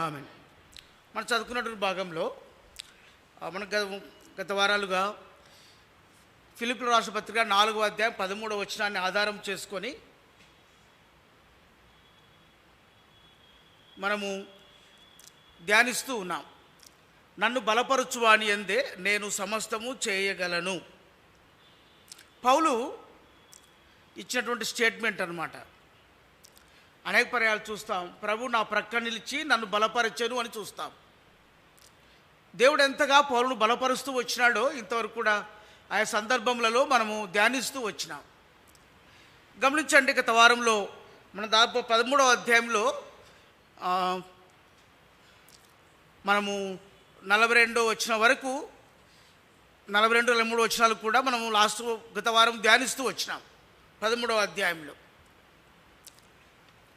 ఆమేన్. మనం చదువుకున్నటువంటి భాగంలో మన గత వారాలుగా ఫిలిప్పీయులకు రాసిన పత్రిక 4వ అధ్యాయం 13వ వచనాన్ని ఆధారం చేసుకొని మనము ధ్యానిస్తూ ఉన్నాం. నన్ను బలపరచువాని యందే నేను సమస్తము చేయగలను. పౌలు ఇచ్చినటువంటి స్టేట్మెంట్ అన్నమాట. అనేక పర్యాలు చూస్తాం, ప్రభు నా ప్రక్క నిలిచి నన్ను బలపరచెను అని చూస్తాం. దేవుడు ఎంతగా పౌలును బలపరుస్తూ వచ్చినాడో ఇంతవరకు కూడా ఆయా సందర్భములలో మనము ధ్యానిస్తూ వచ్చినాం. గమనించండి, గత వారంలో మన దాదాపు 13వ అధ్యాయంలో మనము 42వ వచనం వరకు 42, 43 వచనాలు కూడా మనము గత వారం ధ్యానిస్తూ వచ్చినాం 13వ అధ్యాయంలో.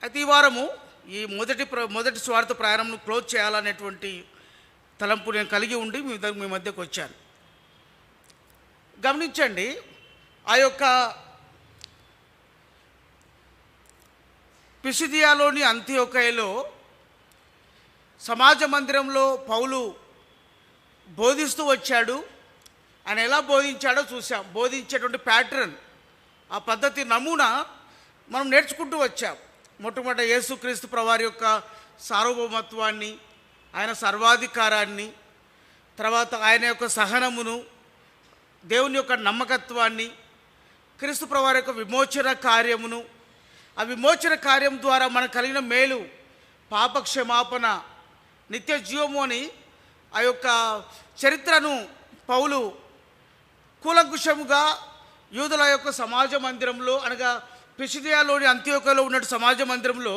అయితే ఈ వారము ఈ మొదటి స్వార్థ ప్రయాణంను క్లోజ్ చేయాలనేటువంటి తలంపు నేను కలిగి ఉండి మీ మధ్యకు వచ్చాను. గమనించండి, ఆ యొక్క పిసిదియాలోని అంతియోకయలో సమాజ మందిరంలో పౌలు బోధిస్తూ వచ్చాడు. ఆయన ఎలా బోధించాడో చూసాం. బోధించేటువంటి ప్యాటర్న్, ఆ పద్ధతి నమూనా మనం నేర్చుకుంటూ వచ్చాం. మొట్టమొదట యేసుక్రీస్తు ప్రభువారి యొక్క సార్వభౌమత్వాన్ని, ఆయన సర్వాధికారాన్ని, తర్వాత ఆయన యొక్క సహనమును, దేవుని యొక్క నమ్మకత్వాన్ని, క్రీస్తు ప్రభువారి యొక్క విమోచన కార్యమును, ఆ విమోచన కార్యం ద్వారా మనకు కలిగిన మేలు, పాప క్షమాపణ, నిత్య జీవము అని ఆ యొక్క చరిత్రను పౌలు కూలంకుషముగా యూదుల యొక్క సమాజ మందిరంలో, అనగా పిసిదియాలోని అంతియోకయలో ఉన్న సమాజ మందిరంలో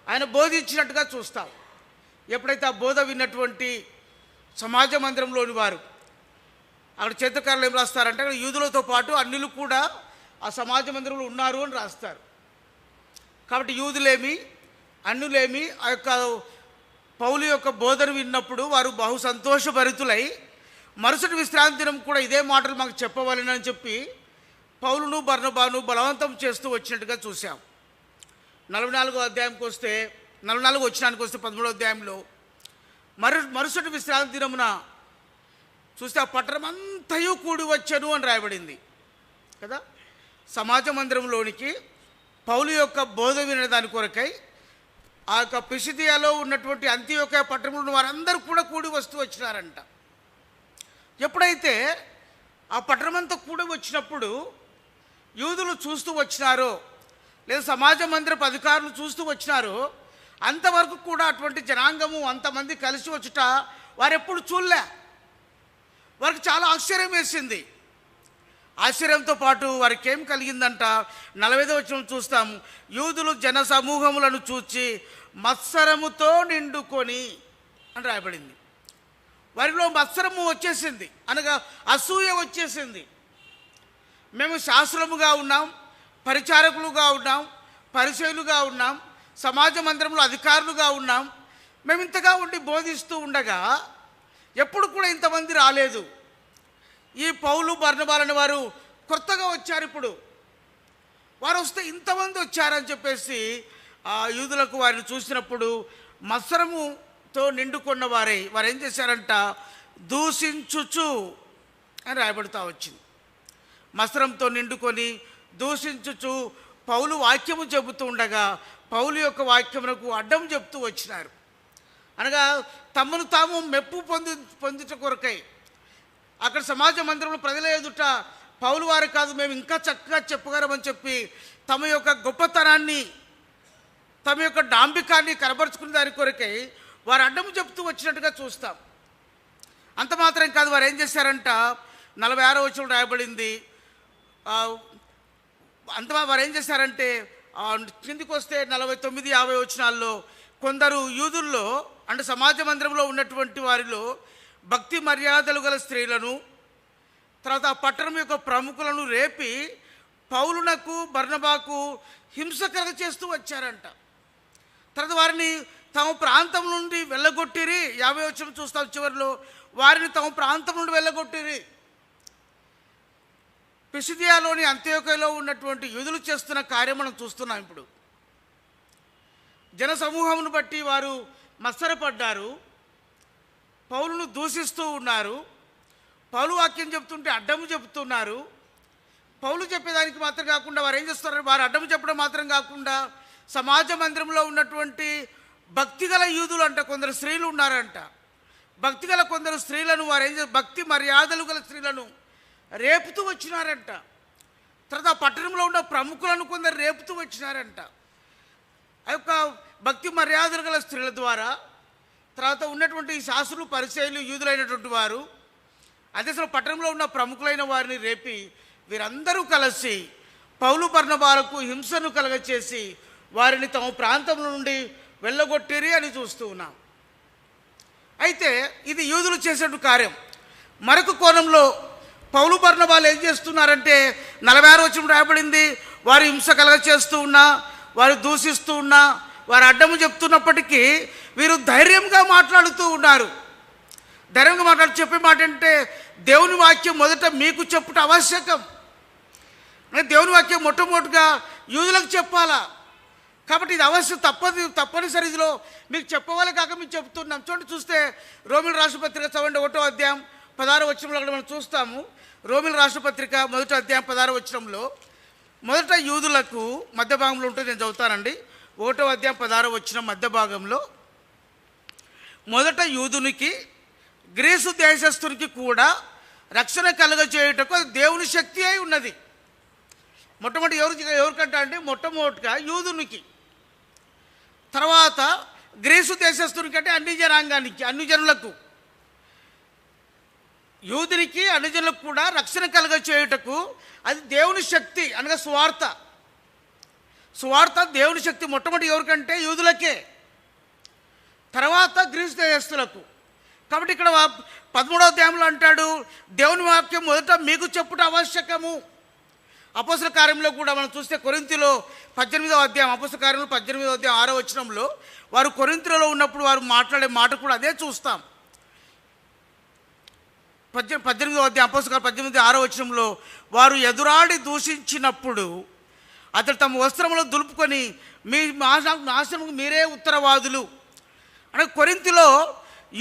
ఆయన బోధించినట్టుగా చూస్తాం. ఎప్పుడైతే ఆ బోధ విన్నటువంటి సమాజ మందిరంలోని వారు, అక్కడ చరిత్రకారులు ఏం రాస్తారంటే, అక్కడ యూదులతో పాటు అన్యులు కూడా ఆ సమాజ మందిరంలో ఉన్నారు అని రాస్తారు. కాబట్టి యూదులేమి అన్యులేమి ఆ యొక్క పౌలు యొక్క బోధన విన్నప్పుడు వారు బహు సంతోషభరితులై మరుసటి విశ్రాంతి దినం కూడా ఇదే మాటలు మాకు చెప్పవాలని చెప్పి పౌలును బర్నబాను బలవంతం చేస్తూ వచ్చినట్టుగా చూసాం. 44వ అధ్యాయంకి వస్తే 44వ వచనానికి వస్తే 13వ అధ్యాయంలో మరుసటి విశ్రాంతి దినమున చూస్తే ఆ పట్టణం అంతయు కూడి వచ్చను అని రాయబడింది కదా. సమాజ మందిరంలోనికి పౌలు యొక్క బోధ వినదాని కొరకై ఆ యొక్క పిసిదియాలో ఉన్నటువంటి అంతియోకయ పట్టణంలో వారందరూ కూడా కూడి వస్తూ వచ్చినారంట. ఎప్పుడైతే ఆ పట్టణమంతా కూడి వచ్చినప్పుడు యూదులు చూస్తూ వచ్చినారో, లేదా సమాజ మందిరపు అధికారులు చూస్తూ వచ్చినారో, అంతవరకు కూడా అటువంటి జనాంగము అంతమంది కలిసి వచ్చుట వారెప్పుడు చూడలే. వారికి చాలా ఆశ్చర్యం వేసింది. ఆశ్చర్యంతో పాటు వారికి ఏం కలిగిందంట, 40వ వచనం చూస్తాము. యూదులు జన సమూహములను చూచి మత్సరముతో నిండుకొని అని రాయబడింది. వారిలో మత్సరము వచ్చేసింది, అనగా అసూయ వచ్చేసింది. మేము శాస్త్రముగా ఉన్నాం, పరిచారకులుగా ఉన్నాం, పరిచయులుగా ఉన్నాం, సమాజ మందిరంలో అధికారులుగా ఉన్నాం, మేము ఇంతగా ఉండి బోధిస్తూ ఉండగా ఎప్పుడు కూడా ఇంతమంది రాలేదు. ఈ పౌలు బర్నబాలని వారు కొత్తగా వచ్చారు. ఇప్పుడు వారు వస్తే ఇంతమంది వచ్చారని చెప్పేసి ఆ యూదులకు వారిని చూసినప్పుడు మత్సరముతో నిండుకున్న వారు ఏం చేశారంట, దూషించుచు అని రాయబడుతూ వచ్చింది. మత్సరంతో నిండుకొని దూషించుచు పౌలు వాక్యము చెబుతూ ఉండగా పౌలు యొక్క వాక్యమునకు అడ్డం చెప్తూ వచ్చినారు. అనగా తమను తాము మెప్పు పొందుట కొరకై అక్కడ సమాజ మందిరంలో ప్రజల ఎదుట పౌలు వారు కాదు, మేము ఇంకా చక్కగా చెప్పగలమని చెప్పి తమ యొక్క గొప్పతనాన్ని, తమ యొక్క డాంబికాన్ని కనబరుచుకునే దాని కొరకై వారు అడ్డము చెప్తూ వచ్చినట్టుగా చూస్తాం. అంత మాత్రం కాదు, వారు ఏం చేశారంట, 46వ వచనం రాయబడింది. వారు ఏం చేశారంటే కిందికి వస్తే 49, 50 వచనాల్లో కొందరు యూదుల్లో అంటే సమాజ మందిరంలో ఉన్నటువంటి వారిలో భక్తి మర్యాదలు గల స్త్రీలను, తర్వాత ఆ పట్టణం యొక్క ప్రముఖులను రేపి పౌలునకు బర్నబాకు హింస కలగ చేస్తూ వచ్చారంట. తర్వాత వారిని తమ ప్రాంతం నుండి వెళ్ళగొట్టిరి. 50వ వచనం చూస్తాం చివరిలో, వారిని తమ ప్రాంతం నుండి వెళ్ళగొట్టిరి. పిసిదియాలోని అంత్యోకయలో ఉన్నటువంటి యూదులు చేస్తున్న కార్యం మనం చూస్తున్నాం. ఇప్పుడు జన సమూహమును బట్టి వారు మత్సరపడ్డారు, పౌలును దూషిస్తూ ఉన్నారు. పౌలు వాక్యం చెప్తుంటే అడ్డము చెప్తున్నారు. పౌలు చెప్పేదానికి మాత్రం కాకుండా వారు ఏం చేస్తున్నారు, వారు అడ్డము చెప్పడం మాత్రం కాకుండా సమాజ మందిరంలో ఉన్నటువంటి భక్తిగల యూదులు అంట కొందరు స్త్రీలు ఉన్నారంట. భక్తిగల కొందరు స్త్రీలను వారు ఏం భక్తి మర్యాదలు గల స్త్రీలను రేపుతూ వచ్చినారంట. తర్వాత పట్టణంలో ఉన్న ప్రముఖులను కొందరు రేపుతూ వచ్చినారంట. ఆ యొక్క భక్తి మర్యాదలు గల స్త్రీల ద్వారా తర్వాత ఉన్నటువంటి శాస్త్రులు పరిచయులు యూదులైనటువంటి వారు అదే పట్టణంలో ఉన్న ప్రముఖులైన వారిని రేపి వీరందరూ కలిసి పౌలు బర్నబాలకు హింసను కలగచేసి వారిని తమ ప్రాంతం నుండి వెళ్ళగొట్టిరి అని చూస్తూ ఉన్నాం. అయితే ఇది యూదులు చేసేటువంటి కార్యం. మరొక కోణంలో పౌలు బర్నబాలు ఏం చేస్తున్నారంటే 46 వచనం రాయబడింది, వారు హింస కలగచేస్తూ ఉన్నా, వారు దూషిస్తూ ఉన్నా, వారు అడ్డము చెప్తున్నప్పటికీ వీరు ధైర్యంగా మాట్లాడుతూ ఉన్నారు. ధైర్యంగా మాట్లాడి చెప్పే మాట అంటే దేవుని వాక్యం మొదట మీకు చెప్పుట ఆవశ్యకం. దేవుని వాక్యం మొట్టమొదటిగా యూదులకు చెప్పాలా, కాబట్టి ఇది అవశ్యం తప్పనిసరి ఇదిలో మీకు చెప్పవాలి కాక మీకు చెప్తున్నాం. చూస్తే రోమిల రాష్ట్రపత్రిక చదవండి 1వ అధ్యాయం 16వ వచనంలో అక్కడ మనం చూస్తాము. రోమిల రాష్ట్రపత్రిక 1వ అధ్యాయం 16వ వచనంలో మొదట యూదులకు మధ్య భాగంలో ఉంటుంది, నేను చదువుతానండి. 1వ అధ్యాయం 16వ వచనం మధ్య భాగంలో మొదట యూదునికి గ్రీసు దేశస్థునికి కూడా రక్షణ కలుగజేయుటకు అది దేవుని శక్తి అయి ఉన్నది. మొట్టమొదటి ఎవరికంటే అంటే మొట్టమొదటిగా యూదునికి, తర్వాత గ్రీసు దేశస్థునికి అంటే అన్ని జనాంగానికి, అన్ని జనులకు, యూదునికి అన్ని జనులకు కూడా రక్షణ కలుగజేయుటకు అది దేవుని శక్తి అనగా సువార్త దేవుని శక్తి. మొట్టమొదటి ఎవరికంటే యూదులకే, తర్వాత గ్రీసు దేశస్థులకు. కాబట్టి ఇక్కడ 13వ అధ్యాయంలో అంటాడు దేవుని వాక్యం మొదట మీకు చెప్పుట ఆవశ్యకము. అపోస్తల కార్యంలో కూడా మనం చూస్తే కొరింథీలో 18వ అధ్యాయం, అపోస్తల కార్యంలో 18వ అధ్యాయం 6వ వచనంలో వారు కొరింథీలో ఉన్నప్పుడు వారు మాట్లాడే మాట కూడా అదే చూస్తాం. 18వ అధ్యాయం అపోస్తల కార్యం 18 6వ వచనంలో వారు ఎదురాడి దూషించినప్పుడు అతడు తమ వస్త్రములో దులుపుకొని మీ నాశనముకు మీరే ఉత్తరవాదులు అంటే కొరింథీలో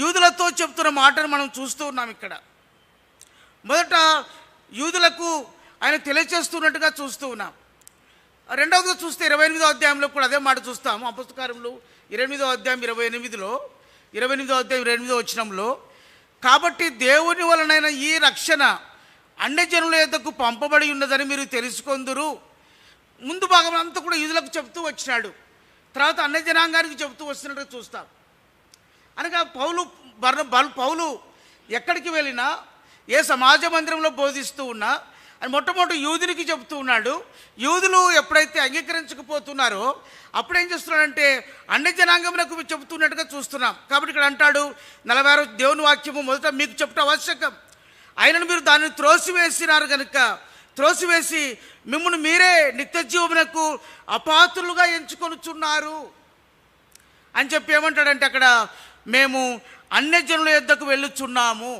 యూదులతో చెప్తున్న మాటను మనం చూస్తూ ఉన్నాం. ఇక్కడ మొదట యూదులకు ఆయన తెలియచేస్తున్నట్టుగా చూస్తూ ఉన్నాం. రెండవదిగా చూస్తే 28వ అధ్యాయంలో కూడా అదే మాట చూస్తాము. అపోస్తల కార్యములు 28వ అధ్యాయం 28వ అధ్యాయం 28వ వచనంలో కాబట్టి దేవుని వలనైన ఈ రక్షణ అన్ని జనుల యొద్దకు పంపబడి ఉన్నదని మీరు తెలుసుకొందురు. ముందు భాగం అంతా కూడా యూదులకు చెప్తూ వచ్చినాడు, తర్వాత అన్ని జనాంగానికి చెప్తూ వస్తున్నట్టుగా చూస్తాం. అనగా పౌలు ఎక్కడికి వెళ్ళినా ఏ సమాజ మందిరంలో బోధిస్తూ ఉన్నా అని మొట్టమొదటి యూదునికి చెప్తూ ఉన్నాడు. యూదులు ఎప్పుడైతే అంగీకరించకపోతున్నారో అప్పుడు ఏం చేస్తున్నాడంటే అన్ని జనాంగములకు చెబుతున్నట్టుగా చూస్తున్నాం. కాబట్టి ఇక్కడ అంటాడు 46 దేవుని వాక్యము మొదట మీకు చెప్తే ఆవశ్యకం, ఆయనను మీరు దాన్ని త్రోసివేసినారు కనుక త్రోసివేసి మిమ్మల్ని మీరే నిత్య జీవమునకు అపాత్రులుగా ఎంచుకొనుచున్నారు అని చెప్పి ఏమంటాడంటే అక్కడ మేము అన్య జనుల యొద్దకు వెళ్ళుచున్నాము.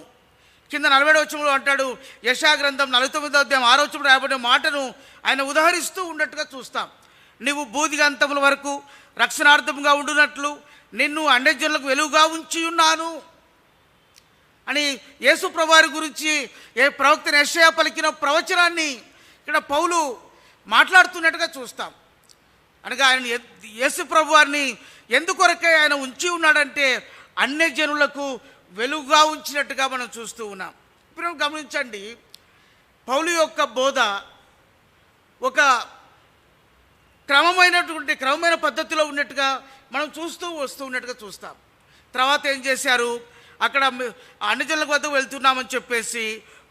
కింద 47వ వచనంలో అంటాడు యెషయా గ్రంథం 49వ అధ్యాయం 6వ వచనంలో రాయబడిన మాటను ఆయన ఉదహరిస్తూ ఉన్నట్టుగా చూస్తాం. నీవు బూదిగంతముల వరకు రక్షణార్థంగా ఉండునట్లు నిన్ను అన్య జనులకు వెలుగుగా ఉంచి ఉన్నాను అని యేసు ప్రభువారి గురించి ఏ ప్రవక్త యెషయా పలికిన ప్రవచనాన్ని ఇక్కడ పౌలు మాట్లాడుతున్నట్టుగా చూస్తాం. అనగా ఆయన యేసు ప్రభువారిని ఎందుకొరకే ఆయన ఉంచి ఉన్నాడంటే అన్య జనులకు వెలుగుగా ఉంచినట్టుగా మనం చూస్తూ ఉన్నాం. ఇప్పుడు గమనించండి, పౌలు యొక్క బోధ ఒక క్రమమైన పద్ధతిలో ఉన్నట్టుగా మనం వస్తూ ఉన్నట్టుగా చూస్తాం. తర్వాత ఏం చేశారు, అక్కడ అన్ని జనుల వద్ద వెళ్తున్నామని చెప్పేసి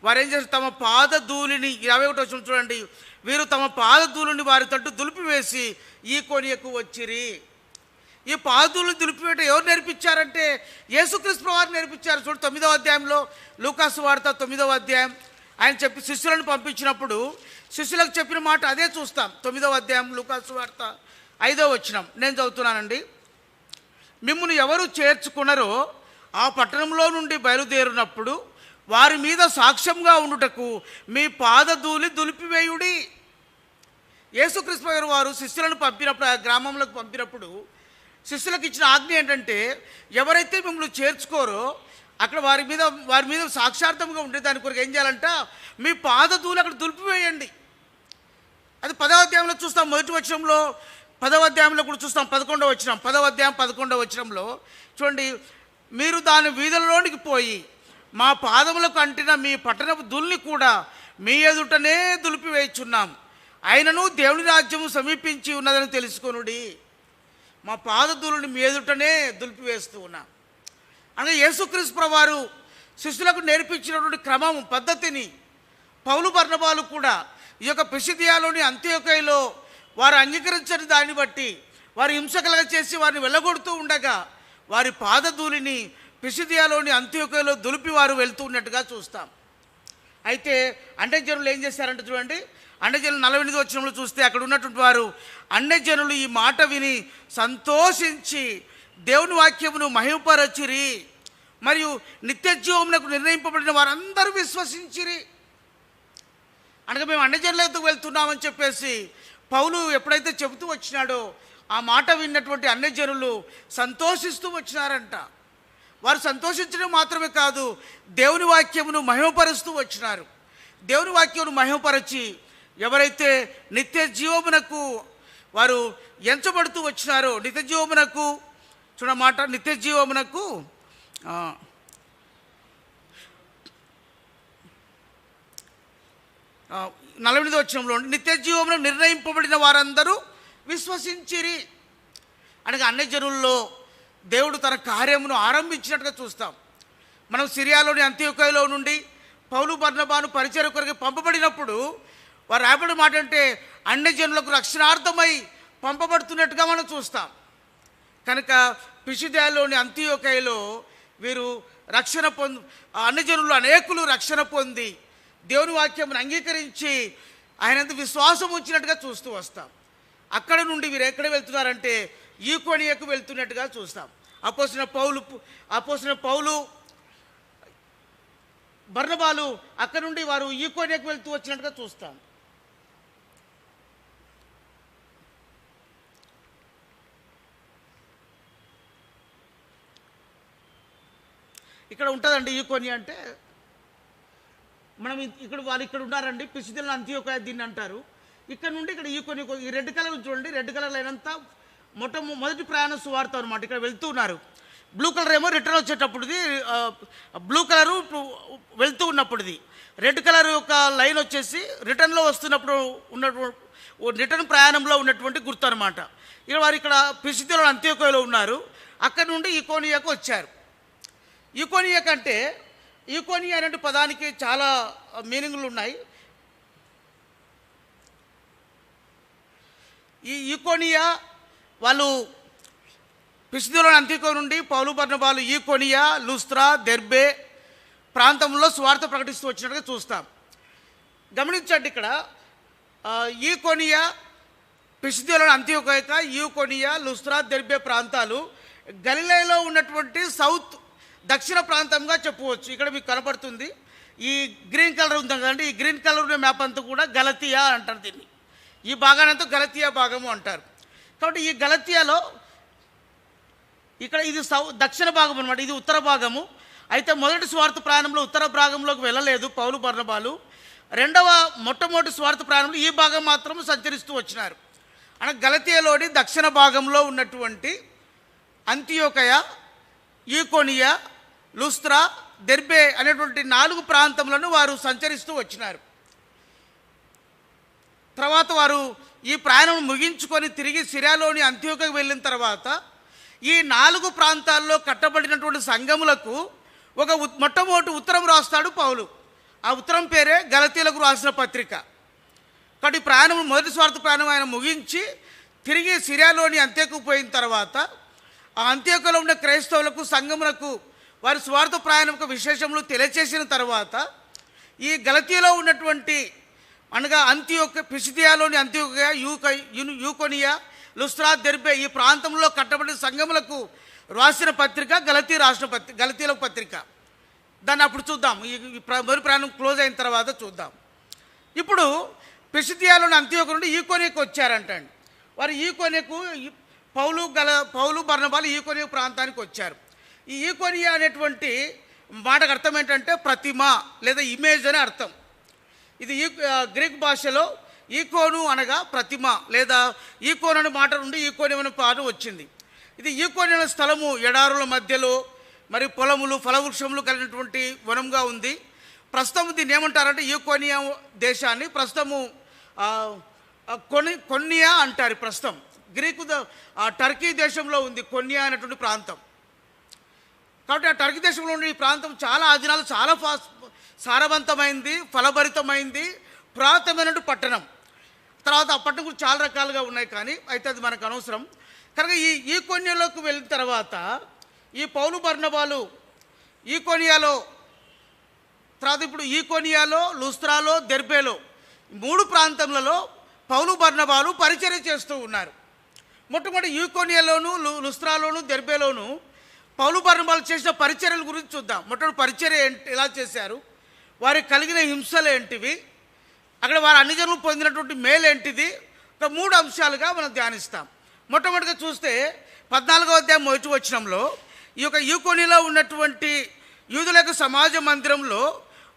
వారు ఏం చేస్తారు, తమ పాదధూళిని 21వ వచనం చూడండి, వీరు తమ పాదధూళిని వారి తట్టు దులిపివేసి ఈ కొనియకు వచ్చిరి. ఈ పాదధూళిని దులిపివేట ఎవరు నేర్పించారంటే యేసుక్రీస్తు వారు నేర్పించారు. చూడు 9వ అధ్యాయంలో లూకాసు వార్త 9వ అధ్యాయం ఆయన చెప్పి శిష్యులను పంపించినప్పుడు శిష్యులకు చెప్పిన మాట అదే చూస్తాం. 9వ అధ్యాయం లూకాసు వార్త 5వ వచనం నేను చదువుతున్నానండి. మిమ్మును ఎవరు చేర్చుకున్నారో ఆ పట్టణంలో నుండి బయలుదేరినప్పుడు వారి మీద సాక్ష్యంగా ఉండుటకు మీ పాదధూళి దులిపివేయుడి. యేసుక్రీస్తు వారు శిష్యులను పంపినప్పుడు ఆ గ్రామంలోకి పంపినప్పుడు శిష్యులకు ఇచ్చిన ఆజ్ఞ ఏంటంటే, ఎవరైతే మిమ్మల్ని చేర్చుకోరో అక్కడ వారి మీద సాక్షార్థంగా ఉండే దాని కొరకు ఏం చేయాలంట, మీ పాదధూళి అక్కడ దులిపివేయండి. అది 10వ అధ్యాయంలో చూస్తాం. మొదటి వచనంలో 10వ అధ్యాయంలో కూడా చూస్తాం. 11వ వచనం, 10వ అధ్యాయం 11వ వచనంలో చూడండి, మీరు దాని వీధులలోనికి పోయి మా పాదములకు అంటిన మీ పట్టణపు ధూళిని కూడా మీ ఎదుటనే దులిపివేయుచున్నాం, ఆయనను దేవుని రాజ్యము సమీపించి ఉన్నదని తెలుసుకొనుడి. మా పాదధూళిని మీ ఎదుటనే దులిపివేస్తూ ఉన్నాం. అనగా యేసుక్రీస్తు ప్రభువారు శిష్యులకు నేర్పించినటువంటి క్రమం, పద్ధతిని పౌలు బర్నబాలు కూడా ఈ యొక్క పిసిదియాలోని అంత్యోకయలో వారు అంగీకరించని దాన్ని బట్టి వారు హింసకలుగా చేసి వారిని వెళ్ళగొడుతూ ఉండగా వారి పాదధూళిని పిసిదియాలోని అంత్యోకయలో దులిపి వారు వెళ్తూ ఉన్నట్టుగా చూస్తాం. అయితే అన్యజనులు ఏం చేశారంటే చూడండి, అన్యజనులు 48వ వచనంలో చూస్తే అక్కడ ఉన్నటువంటి వారు అన్యజనులు ఈ మాట విని సంతోషించి దేవుని వాక్యమును మహిమపరచిరి, మరియు నిత్య జీవమునకు నిర్ణయింపబడిన వారందరూ విశ్వసించిరి. అనగా మేము అన్యజనులకు వెళ్తున్నామని చెప్పేసి పౌలు ఎప్పుడైతే చెబుతూ వచ్చినాడో ఆ మాట విన్నటువంటి అన్యజనులు సంతోషిస్తూ వచ్చినారంట. వారు సంతోషించడం మాత్రమే కాదు, దేవుని వాక్యమును మహిమపరుస్తూ వచ్చినారు. దేవుని వాక్యమును మహిమపరచి ఎవరైతే నిత్య జీవమునకు వారు ఎంచబడుతూ వచ్చినారో, నిత్య జీవమునకు చూడమాట, నిత్య జీవమునకు 48వ వచనంలో నిత్య జీవమును నిర్ణయింపబడిన వారందరూ విశ్వసించిరి. అనగా అన్యజనుల్లో దేవుడు తన కార్యమును ఆరంభించినట్టుగా చూస్తాం. మనం సిరియాలోని అంత్యోకయలో నుండి పౌలు బర్నబాను పరిచర్య కొరకు పంపబడినప్పుడు వారు రాబడి మాట అంటే అన్యజనులకు రక్షణార్థమై పంపబడుతున్నట్టుగా మనం చూస్తాం. కనుక పిసిదియాలోని అంత్యోకయలో వీరు రక్షణ అన్యజనులు అనేకులు రక్షణ పొంది దేవుని వాక్యమును అంగీకరించి ఆయనంత విశ్వాసం ఉంచినట్టుగా చూస్తూ వస్తాం. అక్కడ నుండి వీరు ఎక్కడ వెళ్తున్నారంటే ఈకొనియకు వెళ్తున్నట్టుగా చూస్తాం. అపోస్తలుడైన పౌలు బర్నబాలు అక్కడ నుండి వారు ఈకొనియకు వెళ్తూ వచ్చినట్టుగా చూస్తాం. ఇక్కడ ఉంటుందండి ఈకొనియ అంటే, మనం ఇక్కడ వాళ్ళు ఇక్కడ ఉన్నారండి, పిసిదియలో అంత్యోకయ దీన్ని అంటారు. ఇక్కడ నుండి ఇక్కడ ఈకొనియ, ఈ రెడ్ కలర్ చూడండి, రెడ్ కలర్ అయినంత మొదటి ప్రయాణ సువార్త అనమాట. ఇక్కడ వెళ్తూ ఉన్నారు. బ్లూ కలర్ ఏమో రిటర్న్ వచ్చేటప్పుడుది, బ్లూ కలరు వెళ్తూ ఉన్నప్పుడుది, రెడ్ కలర్ యొక్క లైన్ వచ్చేసి రిటర్న్లో వస్తున్నప్పుడు ఉన్నటువంటి రిటర్న్ ప్రయాణంలో ఉన్నటువంటి గుర్తు అనమాట. ఇక వారు ఇక్కడ పిసిదియలో అంత్యోకయలో ఉన్నారు. అక్కడ నుండి ఈకొనియకు వచ్చారు. ఈకొనియ కంటే ఈకొనియ అనే పదానికి చాలా మీనింగ్లు ఉన్నాయి. ఈ ఈకొనియ వాళ్ళు పిసిదియలో అంత్యోకయ నుండి పౌలు బర్నబాలు ఈకొనియ, లుస్త్రా, దెర్బే ప్రాంతంలో స్వార్థ ప్రకటిస్తూ వచ్చినట్టుగా చూస్తాం. గమనించండి, ఇక్కడ ఈకొనియ, పిసిదియలో అంత్యోకయ, ఈకొనియ, లుస్త్రా, దెర్బే ప్రాంతాలు గలిలయలో ఉన్నటువంటి దక్షిణ ప్రాంతంగా చెప్పవచ్చు. ఇక్కడ మీకు కనపడుతుంది ఈ గ్రీన్ కలర్ ఉంది కదండి, ఈ గ్రీన్ కలర్ మ్యాప్ అంతా కూడా గలతియా అంటారు. దీన్ని ఈ భాగానంతా గలతియా భాగము అంటారు. కాబట్టి ఈ గలతియాలో ఇక్కడ ఇది దక్షిణ భాగం అనమాట, ఇది ఉత్తర భాగము. అయితే మొదటి స్వార్థ ప్రయాణంలో ఉత్తర భాగంలోకి వెళ్ళలేదు పౌలు బర్నబాలు. మొట్టమొదటి స్వార్థ ప్రయాణంలో ఈ భాగం మాత్రం సంచరిస్తూ వచ్చినారు. అనగా గలతియాలోని దక్షిణ భాగంలో ఉన్నటువంటి అంతియోకయ, ఈకొనియ, లుస్త్రా, దెర్బే అనేటువంటి 4 ప్రాంతములను వారు సంచరిస్తూ వచ్చినారు. తర్వాత వారు ఈ ప్రయాణం ముగించుకొని తిరిగి సిరియాలోని అంత్యోకయకు వెళ్ళిన తర్వాత ఈ 4 ప్రాంతాల్లో కట్టబడినటువంటి సంఘములకు ఒక మొట్టమొదటి ఉత్తరం రాస్తాడు పౌలు. ఆ ఉత్తరం పేరే గలతీయులకు రాసిన పత్రిక. కాబట్టి ప్రయాణం, మొదటి స్వార్థ ప్రయాణం ఆయన ముగించి తిరిగి సిరియాలోని అంత్యోకకు పోయిన తర్వాత ఆ అంత్యోకలో ఉన్న క్రైస్తవులకు, సంఘములకు వారి స్వార్థ ప్రయాణం యొక్క విశేషములు తెలియచేసిన తర్వాత ఈ గలతీలో ఉన్నటువంటి అనగా పిసిదియాలోని అంత్యోకయ, యూకొనియ, లుస్త్రా, దెర్బే ఈ ప్రాంతంలో కట్టబడిన సంఘములకు రాసిన పత్రిక గలతీల పత్రిక. దాన్ని అప్పుడు చూద్దాం. ఈ మొదటి ప్రయాణం క్లోజ్ అయిన తర్వాత చూద్దాం. ఇప్పుడు పిసిదియాలోని అంత్యోక నుండి ఈకొనియకు వచ్చారంటండి. వారు ఈకొనియకు పౌలు బర్నబాలు ఈకొనియ ప్రాంతానికి వచ్చారు. ఈ ఈకొనియ అనేటువంటి మాటకు అర్థం ఏంటంటే ప్రతిమ లేదా ఇమేజ్ అని అర్థం. ఇది గ్రీక్ భాషలో ఈకోను అనగా ప్రతిమ లేదా ఈకోన్ అనే మాట నుండి ఈకోనియం అనే పాట వచ్చింది. ఇది ఈకోనియం అనే స్థలము ఎడారుల మధ్యలో మరి పొలములు ఫలవృక్షములు కలిగినటువంటి వనంగా ఉంది. ప్రస్తుతం దీన్ని ఏమంటారంటే ఈకోనియా దేశాన్ని ప్రస్తుతము కొన్నియా అంటారు. ప్రస్తుతం గ్రీకు టర్కీ దేశంలో ఉంది కొన్నియా అనేటువంటి ప్రాంతం. కాబట్టి ఆ టర్కీ దేశంలో ఉన్న ఈ ప్రాంతం చాలా ఆదినాలు చాలా సారవంతమైంది, ఫలభరితమైంది, పురాతనమైన పట్టణం. తర్వాత ఆ పట్టణం గురించి చాలా రకాలుగా ఉన్నాయి, కానీ అయితే అది మనకు అనవసరం. కనుక ఈ కొన్యాలోకి వెళ్ళిన తర్వాత ఈ పౌలు బర్నబాలు ఈకొనియాలో, తర్వాత ఇప్పుడు ఈకొనియాలో, లుస్త్రాలో, దెర్బేలో 3 ప్రాంతములలో పౌలు బర్నబాలు పరిచర్య చేస్తూ ఉన్నారు. మొట్టమొదటి ఈకొనియాలోను, లుస్త్రాలోను, దెర్బేలోను పౌలు బర్నబాలు చేసిన పరిచర్యల గురించి చూద్దాం. మొట్టమొదటి పరిచర్య ఎలా చేశారు, వారికి కలిగిన హింసలు ఏంటివి, అక్కడ వారు అన్ని జనులు పొందినటువంటి మేలు ఏంటిది, ఒక 3 అంశాలుగా మనం ధ్యానిస్తాం. మొట్టమొదటిగా చూస్తే 14వ అధ్యాయం 1వ వచనంలో ఈ యొక్క ఈకొనియాలో ఉన్నటువంటి యూదుల యొక్క సమాజ మందిరంలో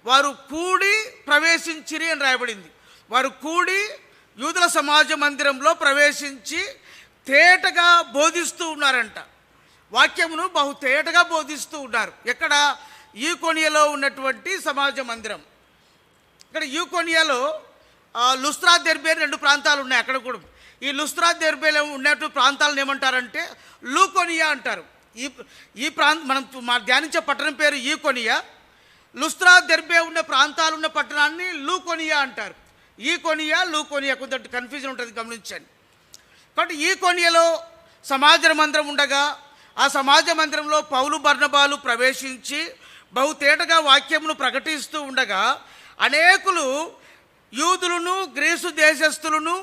వారు కూడి ప్రవేశించిరి అని రాయబడింది. వారు కూడి యూదుల సమాజ మందిరంలో ప్రవేశించి తేటగా బోధిస్తూ ఉన్నారంట. వాక్యమును బహు తేటగా బోధిస్తూ ఉన్నారు. ఎక్కడ? ఈకొనియాలో ఉన్నటువంటి సమాజ మందిరం. ఇక్కడ ఈకొనియాలో లుస్త్రా, దెర్బే 2 ప్రాంతాలు ఉన్నాయి. అక్కడ కూడా ఈ లుస్త్రా, దెర్బేలో ఉన్నటువంటి ప్రాంతాలను ఏమంటారంటే లూకొనియా అంటారు. ఈ మనం ధ్యానించే పట్టణం పేరు ఈకొనియా. లుస్త్రా, దెర్బే ఉన్న ప్రాంతాలు ఉన్న పట్టణాన్ని లూకొనియా అంటారు. ఈకొనియా, లూకొనియా కొంత కన్ఫ్యూజన్ ఉంటుంది, గమనించండి. కాబట్టి ఈకొనియాలో సమాజ మందిరం ఉండగా ఆ సమాజ మందిరంలో పౌలు బర్నబాలు ప్రవేశించి బహుతేటగా వాక్యమును ప్రకటిస్తూ ఉండగా అనేకులు యూదులను గ్రీసు దేశస్థులను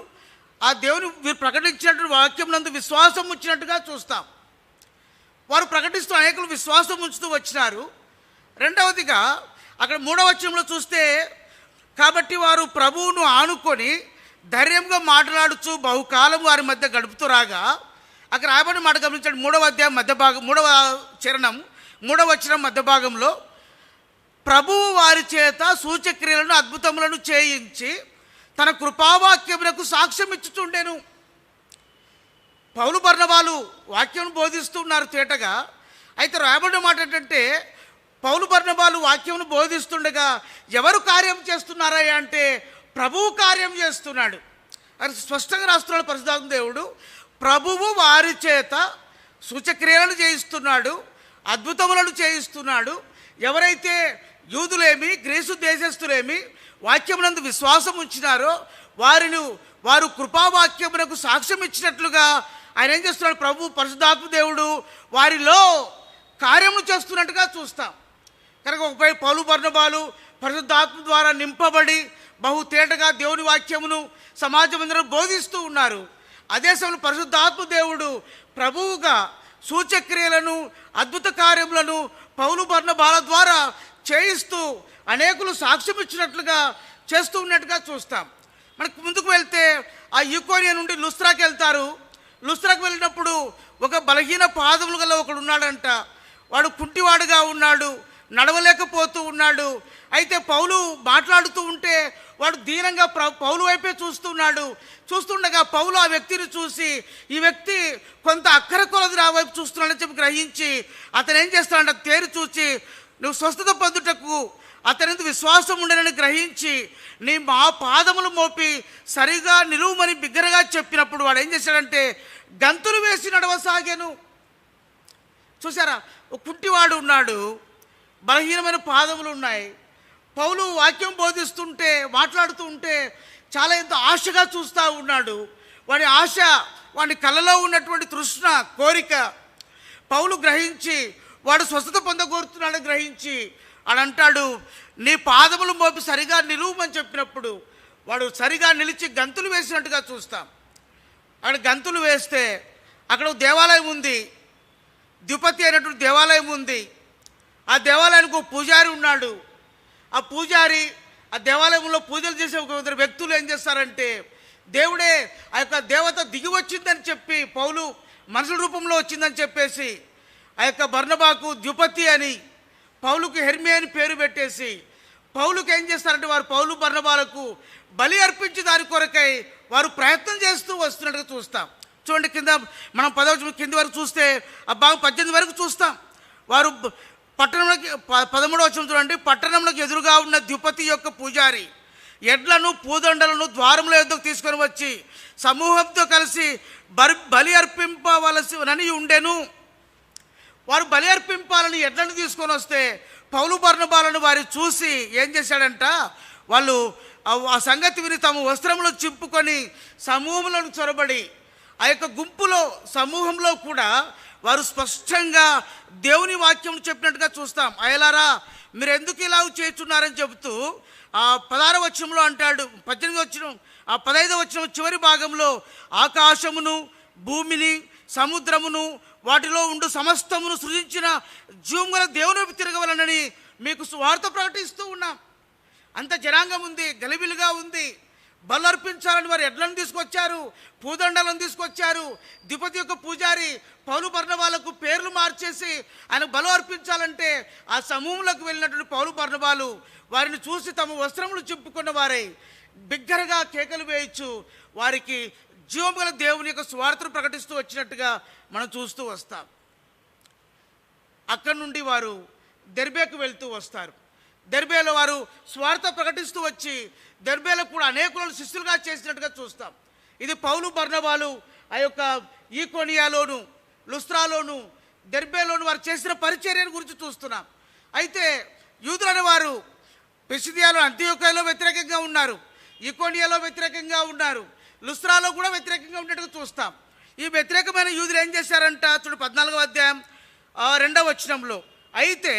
ఆ దేవుని వీరు ప్రకటించినటువంటి వాక్యం నందు విశ్వాసం ఉంచినట్టుగా చూస్తాం. వారు ప్రకటిస్తూ అనేకులు విశ్వాసం ఉంచుతూ వచ్చినారు. రెండవదిగా అక్కడ 3వ వచనంలో చూస్తే కాబట్టి వారు ప్రభువును ఆనుకొని ధైర్యంగా మాట్లాడుచు బహుకాలం వారి మధ్య గడుపుతూ రాగా, అక్కడ రాయబడిన మాట గమనించండి. 3వ అధ్యాయం మధ్య భాగం 3వ చరణం 3వ వచనం మధ్య భాగంలో ప్రభువు వారి చేత సూచక్రియలను అద్భుతములను చేయించి తన కృపావాక్యమునకు సాక్ష్యం ఇచ్చుచుండెను. పౌలు బర్నబాలు వాక్యం బోధిస్తున్నారు తేటగా. అయితే రాయబడిన మాట ఏంటంటే పౌలు బర్నబాలు వాక్యమును బోధిస్తుండగా ఎవరు కార్యం చేస్తున్నారా అంటే ప్రభువు కార్యం చేస్తున్నాడు. అది స్పష్టంగా రాస్తున్నాడు పరిశుద్ధాత్మ దేవుడు. ప్రభువు వారి చేత సూచక్రియలను చేయిస్తున్నాడు, అద్భుతములను చేయిస్తున్నాడు. ఎవరైతే యూదులేమి గ్రీసు దేశస్థులేమి వాక్యమునందు విశ్వాసం ఉంచినారో వారు కృపావాక్యమునకు సాక్ష్యం ఇచ్చినట్లుగా ఆయన ఏం చేస్తున్నాడు? ప్రభు పరిశుద్ధాత్మ దేవుడు వారిలో కార్యములు చేస్తున్నట్టుగా చూస్తాం. కనుక ఒకపై పౌలు బర్నబాలు పరిశుద్ధాత్మ ద్వారా నింపబడి బహుతేటగా దేవుని వాక్యమును సమాజం అందరూ బోధిస్తూ ఉన్నారు. అదే సమయంలో పరిశుద్ధాత్మ దేవుడు ప్రభువుగా సూచక్రియలను అద్భుత కార్యములను పౌలు బర్నబాల ద్వారా చేయిస్తూ అనేకులు సాక్ష్యం ఇచ్చినట్లుగా చేస్తూ ఉన్నట్టుగా చూస్తాం. మనకు ముందుకు వెళ్తే ఆ ఈకొనియా నుండి లుస్త్రాకి వెళ్తారు. లుస్త్రాకి వెళ్ళినప్పుడు ఒక బలహీన పాదములు గల ఒకడు ఉన్నాడంట. వాడు కుంటివాడుగా ఉన్నాడు, నడవలేకపోతూ ఉన్నాడు. అయితే పౌలు మాట్లాడుతూ ఉంటే వాడు దీనంగా పౌలు వైపే చూస్తున్నాడు. చూస్తుండగా పౌలు ఆ వ్యక్తిని చూసి ఈ వ్యక్తి కొంత అక్కర కొలది నా వైపు చూస్తున్నాడని చెప్పి గ్రహించి అతను ఏం చేస్తాడంటే తేరి చూచి నువ్వు స్వస్థత పొందుటకు అతని విశ్వాసం ఉండనని గ్రహించి మా పాదములు మోపి సరిగా నిలువమని బిగ్గరగా చెప్పినప్పుడు వాడు ఏం చేశాడంటే గంతులు వేసి నడవసాగాను. చూసారా, ఒక కుంటివాడు ఉన్నాడు, బలహీనమైన పాదములు ఉన్నాయి. పౌలు వాక్యం బోధిస్తుంటే మాట్లాడుతూ ఉంటే చాలా ఎంతో ఆశగా చూస్తూ ఉన్నాడు. వాడి ఆశ, వాడి కళ్ళలో ఉన్నటువంటి తృష్ణ, కోరిక పౌలు గ్రహించి వాడు స్వస్థత పొందగోరుతున్నాడని గ్రహించి ఆడంటాడు నీ పాదములు మోపి సరిగా నిలువమని చెప్పినప్పుడు వాడు సరిగా నిలిచి గంతులు వేసినట్టుగా చూస్తాం. అక్కడ గంతులు వేస్తే అక్కడ దేవాలయం ఉంది, ద్విపతి అయినటువంటి దేవాలయం ఉంది. ఆ దేవాలయానికి ఒక పూజారి ఉన్నాడు. ఆ పూజారి ఆ దేవాలయంలో పూజలు చేసే ఒక వ్యక్తులు ఏం చేస్తారంటే దేవుడే ఆ యొక్క దేవత దిగి వచ్చిందని చెప్పి పౌలు మనుషుల రూపంలో వచ్చిందని చెప్పేసి ఆ యొక్క బర్నబాకు ద్యుపతి అని, పౌలుకు హెర్మి అని పేరు పెట్టేసి, పౌలుకు ఏం చేస్తారంటే వారు పౌలు బర్నబాలకు బలి అర్పించి దాని కొరకై వారు ప్రయత్నం చేస్తూ వస్తున్నట్టుగా చూస్తాం. చూడండి, కింద మనం 10వ కింది వరకు చూస్తే ఆ భాగం 18 వరకు చూస్తాం. వారు పట్టణంలోకి 13వ వచనం చూడండి. పట్టణంలోకి ఎదురుగా ఉన్న ద్యుపతి యొక్క పూజారి ఎడ్లను పూదండలను ద్వారంలో ఎద్దుకు తీసుకొని వచ్చి సమూహంతో కలిసి బలి అర్పింపవలసినని ఉండెను. వారు బలి అర్పింపాలని ఎడ్లను తీసుకొని వస్తే పౌలు బర్నబాలను వారు చూసి ఏం చేశాడంట, వాళ్ళు ఆ సంగతి విని తమ వస్త్రములు చింపుకొని సమూహంలో చొరబడి ఆ యొక్క గుంపులో సమూహంలో కూడా వారు స్పష్టంగా దేవుని వాక్యం చెప్పినట్టుగా చూస్తాం. అయలారా, మీరు ఎందుకు ఇలా చేస్తున్నారని చెబుతూ ఆ 16వ వచనంలో అంటాడు. 18వ వచనం, ఆ 15వ వచనం చివరి భాగంలో ఆకాశమును భూమిని సముద్రమును వాటిలో ఉండు సమస్తమును సృజించిన జీవముగల దేవుని వైపు తిరగవలనని మీకు సువార్త ప్రకటిస్తూ ఉన్నాం. అంత జనాంగం ఉంది, గలిబిలిగా ఉంది. బలు అర్పించాలని వారు ఎడ్లను తీసుకొచ్చారు, పూదండలను తీసుకొచ్చారు. ద్విపతి యొక్క పూజారి పౌలు బర్నబాలకు పేర్లు మార్చేసి ఆయన బలు అర్పించాలంటే ఆ సమూహంలోకి వెళ్ళినటువంటి పౌలు బర్నబాలు వారిని చూసి తమ వస్త్రములు చింపుకున్న వారై బిగ్గరగా కేకలు వేయచ్చు వారికి జీవం గల దేవుని యొక్క స్వార్థను ప్రకటిస్తూ వచ్చినట్టుగా మనం చూస్తూ వస్తాం. అక్కడి నుండి వారు దెర్బేకు వెళ్తూ వస్తారు. దెర్బేలో వారు స్వార్థ ప్రకటిస్తూ వచ్చి దెర్బేలో కూడా అనేకులను శిష్యులుగా చేసినట్టుగా చూస్తాం. ఇది పౌలు బర్నబాలు ఆ యొక్క ఈకొనియాలోను లుస్త్రాలోను దెర్బేలోను వారు చేసిన పరిచర్యను గురించి చూస్తున్నాం. అయితే యూదులనే వారు పిసిదియాలో అంతియోకియాలో వ్యతిరేకంగా ఉన్నారు, ఈకొనియాలో వ్యతిరేకంగా ఉన్నారు, లుస్త్రాలో కూడా వ్యతిరేకంగా ఉన్నట్టుగా చూస్తాం. ఈ వ్యతిరేకమైన యూదులు ఏం చేశారంట చూడు 14వ అధ్యాయం 2వ వచనంలో. అయితే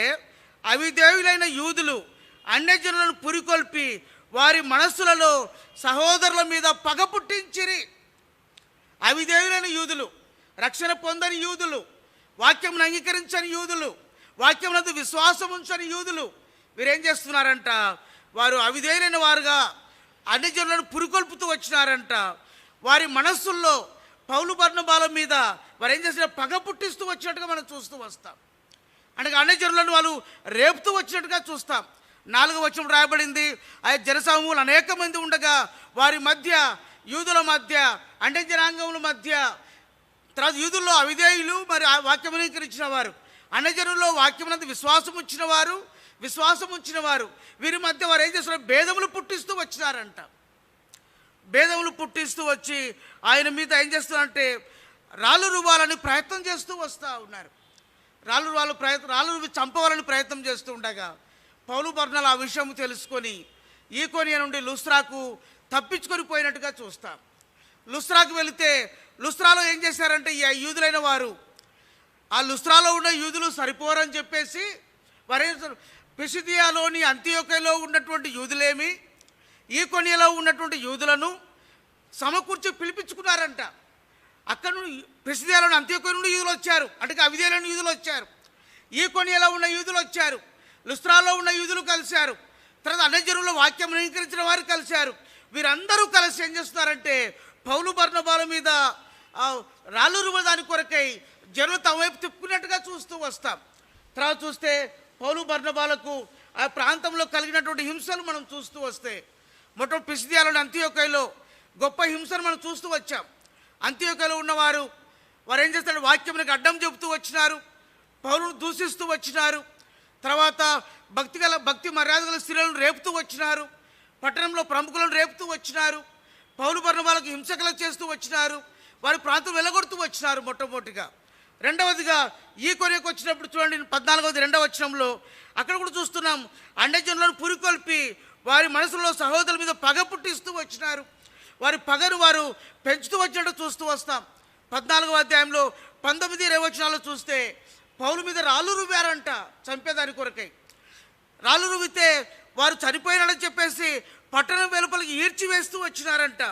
అవిధేయులైన యూదులు అన్యజనులను పురికొల్పి వారి మనస్సులలో సహోదరుల మీద పగ పుట్టించిరి. అవిధేయులైన యూదులు, రక్షణ పొందని యూదులు, వాక్యంను అంగీకరించని యూదులు, వాక్యమునందు విశ్వాసం ఉంచని యూదులు వీరేం చేస్తున్నారంట, వారు అవిధేయులైన వారుగా అన్యజనులను పురికొల్పుతూ వచ్చినారంట. వారి మనస్సుల్లో పౌలు బర్నబాల మీద వారు ఏం చేసిన పగ పుట్టిస్తూ వచ్చినట్టుగా మనం చూస్తూ వస్తాం. అంటే అన్యజనులను వాళ్ళు రేపుతూ వచ్చినట్టుగా చూస్తాం. 4వ వచనం రాయబడింది, ఆ జనసమూహాలు అనేక మంది ఉండగా వారి మధ్య యూదుల మధ్య అన్య జనాంగముల మధ్య, తర్వాత యూదుల్లో అవిధేయులు మరి వాక్యం అంగీకరించిన వారు, అన్యజనుల్లో వాక్యమునందు విశ్వాసం ఉంచిన వారు వీరి మధ్య వారు ఏం చేస్తున్నారు, భేదములు పుట్టిస్తూ వచ్చినారంట. భేదములు పుట్టిస్తూ వచ్చి ఆయన మీద ఏం చేస్తున్నారంటే రాళ్ళు రువ్వాలని ప్రయత్నం చేస్తూ వస్తూ ఉన్నారు. రాళ్ళు రువ్వి చంపవాలని ప్రయత్నం చేస్తూ ఉండగా పౌలు బర్నబాలు ఆ విషయం తెలుసుకొని ఈకొనియ నుండి లుస్త్రాకు తప్పించుకొని పోయినట్టుగా చూస్తాం. లుస్త్రాకు వెళితే లుస్త్రాలో ఏం చేశారంటే ఈ యూదులైన వారు ఆ లుస్త్రాలో ఉన్న యూదులు సరిపోరని చెప్పేసి వారే పిసిదియాలోని అంతియోకియాలో ఉన్నటువంటి యూదులేమి ఈకొనియలో ఉన్నటువంటి యూదులను సమకూర్చి పిలిపించుకున్నారంట. అక్కడ నుండి పిసిదియాలోని అంత్యోకియా నుండి యూదులు వచ్చారు, అంటే అవిధేయులైన యూదులు వచ్చారు, ఈకొనియలో ఉన్న యూదులు వచ్చారు, లుస్త్రాలో ఉన్న యూదులు కలిశారు, తర్వాత అన్యజనుల వాక్యం అంగీకరించిన వారు కలిశారు. వీరందరూ కలిసి ఏం చేస్తున్నారంటే పౌలు బర్నబాల మీద రాళ్ళు రువ్వ దాని కొరకై జనులు తమ వైపు తిప్పుకున్నట్టుగా చూస్తూ వస్తాం. తర్వాత చూస్తే పౌలు బర్నబాలకు ఆ ప్రాంతంలో కలిగినటువంటి హింసలు మనం చూస్తూ వస్తే మొత్తం పిసిదియాలోని అంతియోకియాలో గొప్ప హింసను మనం చూస్తూ వచ్చాం. అంతియోకియాలో ఉన్నవారు వారు ఏం చేస్తారు, వాక్యమునికి అడ్డం చెబుతూ వచ్చినారు, పౌలును దూషిస్తూ వచ్చినారు, తర్వాత భక్తి మర్యాద గల స్త్రీలను రేపుతూ వచ్చినారు, పట్టణంలో ప్రముఖులను రేపుతూ వచ్చినారు, పౌలు బర్నబాలకు హింసకులు చేస్తూ వచ్చినారు, వారి ప్రాంతం వెలగొడుతూ వచ్చినారు. మొట్టమొదటిగా. రెండవదిగా ఈకొనియకు వచ్చినప్పుడు చూడండి 14వ 2వ వచనంలో అక్కడ కూడా చూస్తున్నాం, అన్యజనులను పురికొల్పి వారి మనసులో సహోదరుల మీద పగ పుట్టిస్తూ వచ్చినారు. వారి పగను వారు పెంచుతూ వచ్చినట్టు చూస్తూ వస్తాం. 14వ అధ్యాయంలో 19, 20 వచనాల్లో చూస్తే పౌలు మీద రాళ్ళు రువ్వారంట చంపేదాని కొరకై. రాళ్ళు రువ్వితే వారు చనిపోయినారని చెప్పేసి పట్టణం వెలుపలికి ఈడ్చివేస్తూ వచ్చినారంట.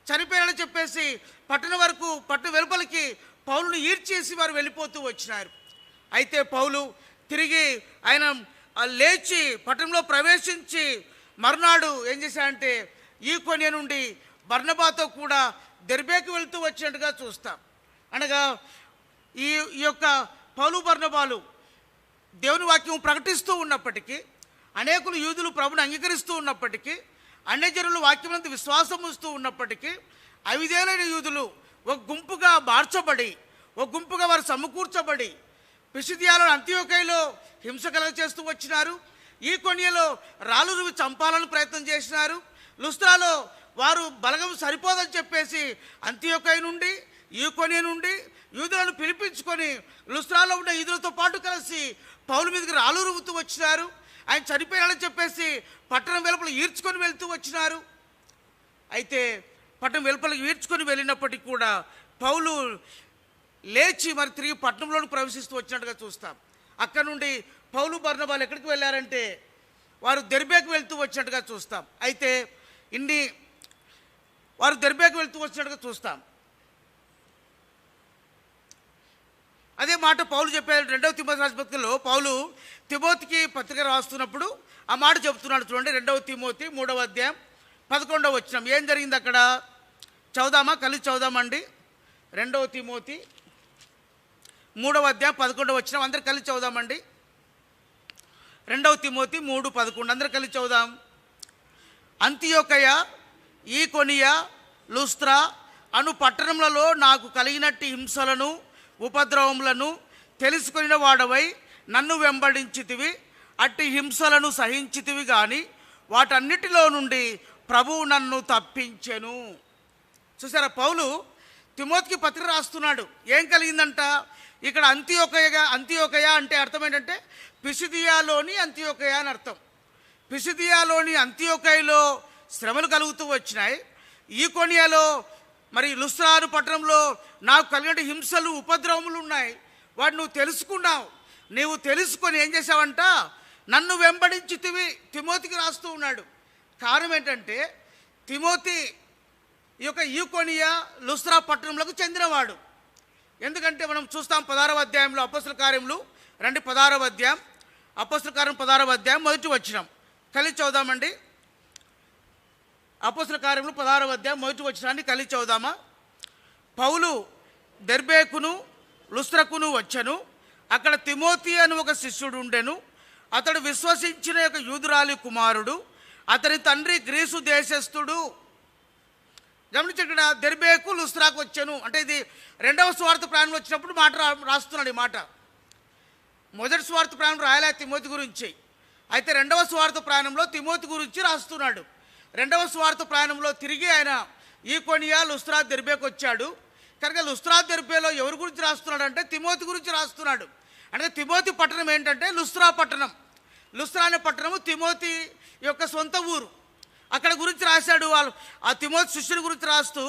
చనిపోయారని చెప్పేసి పట్టణం వెలుపలికి పౌలును ఈడ్చేసి వారు వెళ్ళిపోతూ వచ్చినారు. అయితే పౌలు తిరిగి ఆయన లేచి పట్టణంలో ప్రవేశించి మర్నాడు ఏం చేశాడంటే ఈకొనియ నుండి బర్నబాతో కూడా దెర్బేకు వెళ్తూ వచ్చినట్టుగా చూస్తాం. అనగా ఈ ఈ యొక్క పౌలు బర్నబాలు దేవుని వాక్యం ప్రకటిస్తూ ఉన్నప్పటికీ, అనేకులు యూదులు ప్రభుని అంగీకరిస్తూ ఉన్నప్పటికీ, అన్యజనులు వాక్యమందు విశ్వాసం ఉంచుతూ ఉన్నప్పటికీ, అవిధేయులైన యూదులు ఒక గుంపుగా మార్చబడి, ఒక గుంపుగా వారు సమకూర్చబడి పిసిదియాలో అంతియోకయలో హింస కలగ చేస్తూ వచ్చినారు. ఈ కొనియలో రాళ్ళు రువి చంపాలని ప్రయత్నం చేసినారు. లుస్త్రాలో వారు బలగం సరిపోదని చెప్పేసి అంతియోకయ నుండి, ఈ కొనియ నుండి యూదులను పిలిపించుకొని లుస్త్రాలో ఉన్న యూదులతో పాటు కలిసి పౌలు మీదకి రాళ్ళు రువుతూ వచ్చినారు. ఆయన చనిపోయాడని చెప్పేసి పట్టణం వెలుపల ఈడ్చుకొని వెళ్తూ వచ్చినారు. అయితే పట్టణం వెలుపలకి ఈడ్చుకొని వెళ్ళినప్పటికీ కూడా పౌలు లేచి మరి తిరిగి పట్టణంలోకి ప్రవేశిస్తూ వచ్చినట్టుగా చూస్తాం. అక్కడ నుండి పౌలు బర్నబాలు ఎక్కడికి వెళ్ళారంటే వారు దెర్బేకు వెళ్తూ వచ్చినట్టుగా చూస్తాం. అయితే వారు దెర్బేకు వెళ్తూ వచ్చినట్టుగా చూస్తాం. అదే మాట పౌలు చెప్పారు. 2వ తిమోతి రాసిన పత్రికలో పౌలు తిమోతికి పత్రిక రాస్తున్నప్పుడు ఆ మాట చెబుతున్నాడు. చూడండి, 2వ తిమోతి 3వ అధ్యాయం 11వ వచనం. ఏం జరిగింది అక్కడ చదువుదామా? కలిసి చదువుదామండి. 2వ తిమోతి 3వ అధ్యాయం 11వ వచనం. అందరు కలిసి చదువుదామండి. 2వ తిమోతి 3:11 అందరు కలిసి చదువుదాం. అంతియోకయ, ఈకొనియ, లుస్త్రా అను పట్టణములలో నాకు కలిగినట్టి హింసలను ఉపద్రవములను తెలుసుకొనిన వాడవై నన్ను వెంబడించితివి. అట్టి హింసలను సహించితివి కానీ వాటన్నిటిలో నుండి ప్రభువు నన్ను తప్పించెను. చూసారా, పౌలు తిమోతికి పత్రిక రాస్తున్నాడు. ఏం కలిగిందంట ఇక్కడ? అంతియోకయ అంటే అర్థం ఏంటంటే పిసిదియాలోని అంతియోకయ అని అర్థం. పిసిదియాలోని అంతియోకయలో శ్రమలు కలుగుతూ వచ్చినాయి. ఈ కొనియాలో మరి లుస్త్రాను పట్టణంలో నాకు కలిగిన హింసలు ఉపద్రవములు ఉన్నాయి. వాడు నువ్వు తెలుసుకున్నావు. నీవు తెలుసుకొని ఏం చేసావంట? నన్ను వెంబడించితివి. తిమోతికి రాస్తూ ఉన్నాడు. కారణం ఏంటంటే తిమోతి ఈ యొక్క ఈకొనియా లుస్త్రా పట్టణంలోకి చెందినవాడు. ఎందుకంటే మనం చూస్తాం 16వ అధ్యాయంలో అపోస్తల కార్యములు 16వ అధ్యాయం అపోస్తల కార్యం 16వ అధ్యాయం 1వ వచనం కలిసి చదువుదామండి. అపోస్తల కార్యములు 16వ అధ్యాయం 1వ వచనాన్ని కలిసి చదువుదామా? పౌలు దెర్బేకును లుస్త్రకును వచ్చెను. అక్కడ తిమోతి అని ఒక శిష్యుడు ఉండెను. అతడు విశ్వసించిన యొక్క యూదురాలి కుమారుడు. అతని తండ్రి గ్రీసు దేశస్థుడు. గమనించి, ఇక్కడ దెర్బేకు లుస్త్రాకు వచ్చాను అంటే ఇది 2వ సువార్త ప్రయాణంలో వచ్చినప్పుడు మాట రాస్తున్నాడు. ఈ మాట మొదటి సువార్త ప్రయాణం రాయలే తిమోతి గురించి. అయితే 2వ సువార్త ప్రయాణంలో తిమోతి గురించి రాస్తున్నాడు. 2వ సువార్త ప్రయాణంలో తిరిగి ఆయన ఈకొనియా లుస్త్రా దెర్బేకు వచ్చాడు. కనుక లుస్త్రా దెర్బేలో ఎవరి గురించి రాస్తున్నాడు అంటే తిమోతి గురించి రాస్తున్నాడు. అంటే తిమోతి పట్టణం ఏంటంటే లుస్త్రా పట్టణం. లుస్త్రా అనే పట్టణము తిమోతి యొక్క సొంత ఊరు. అక్కడ గురించి రాశాడు. ఆ తిమోతి శిష్యుని గురించి రాస్తూ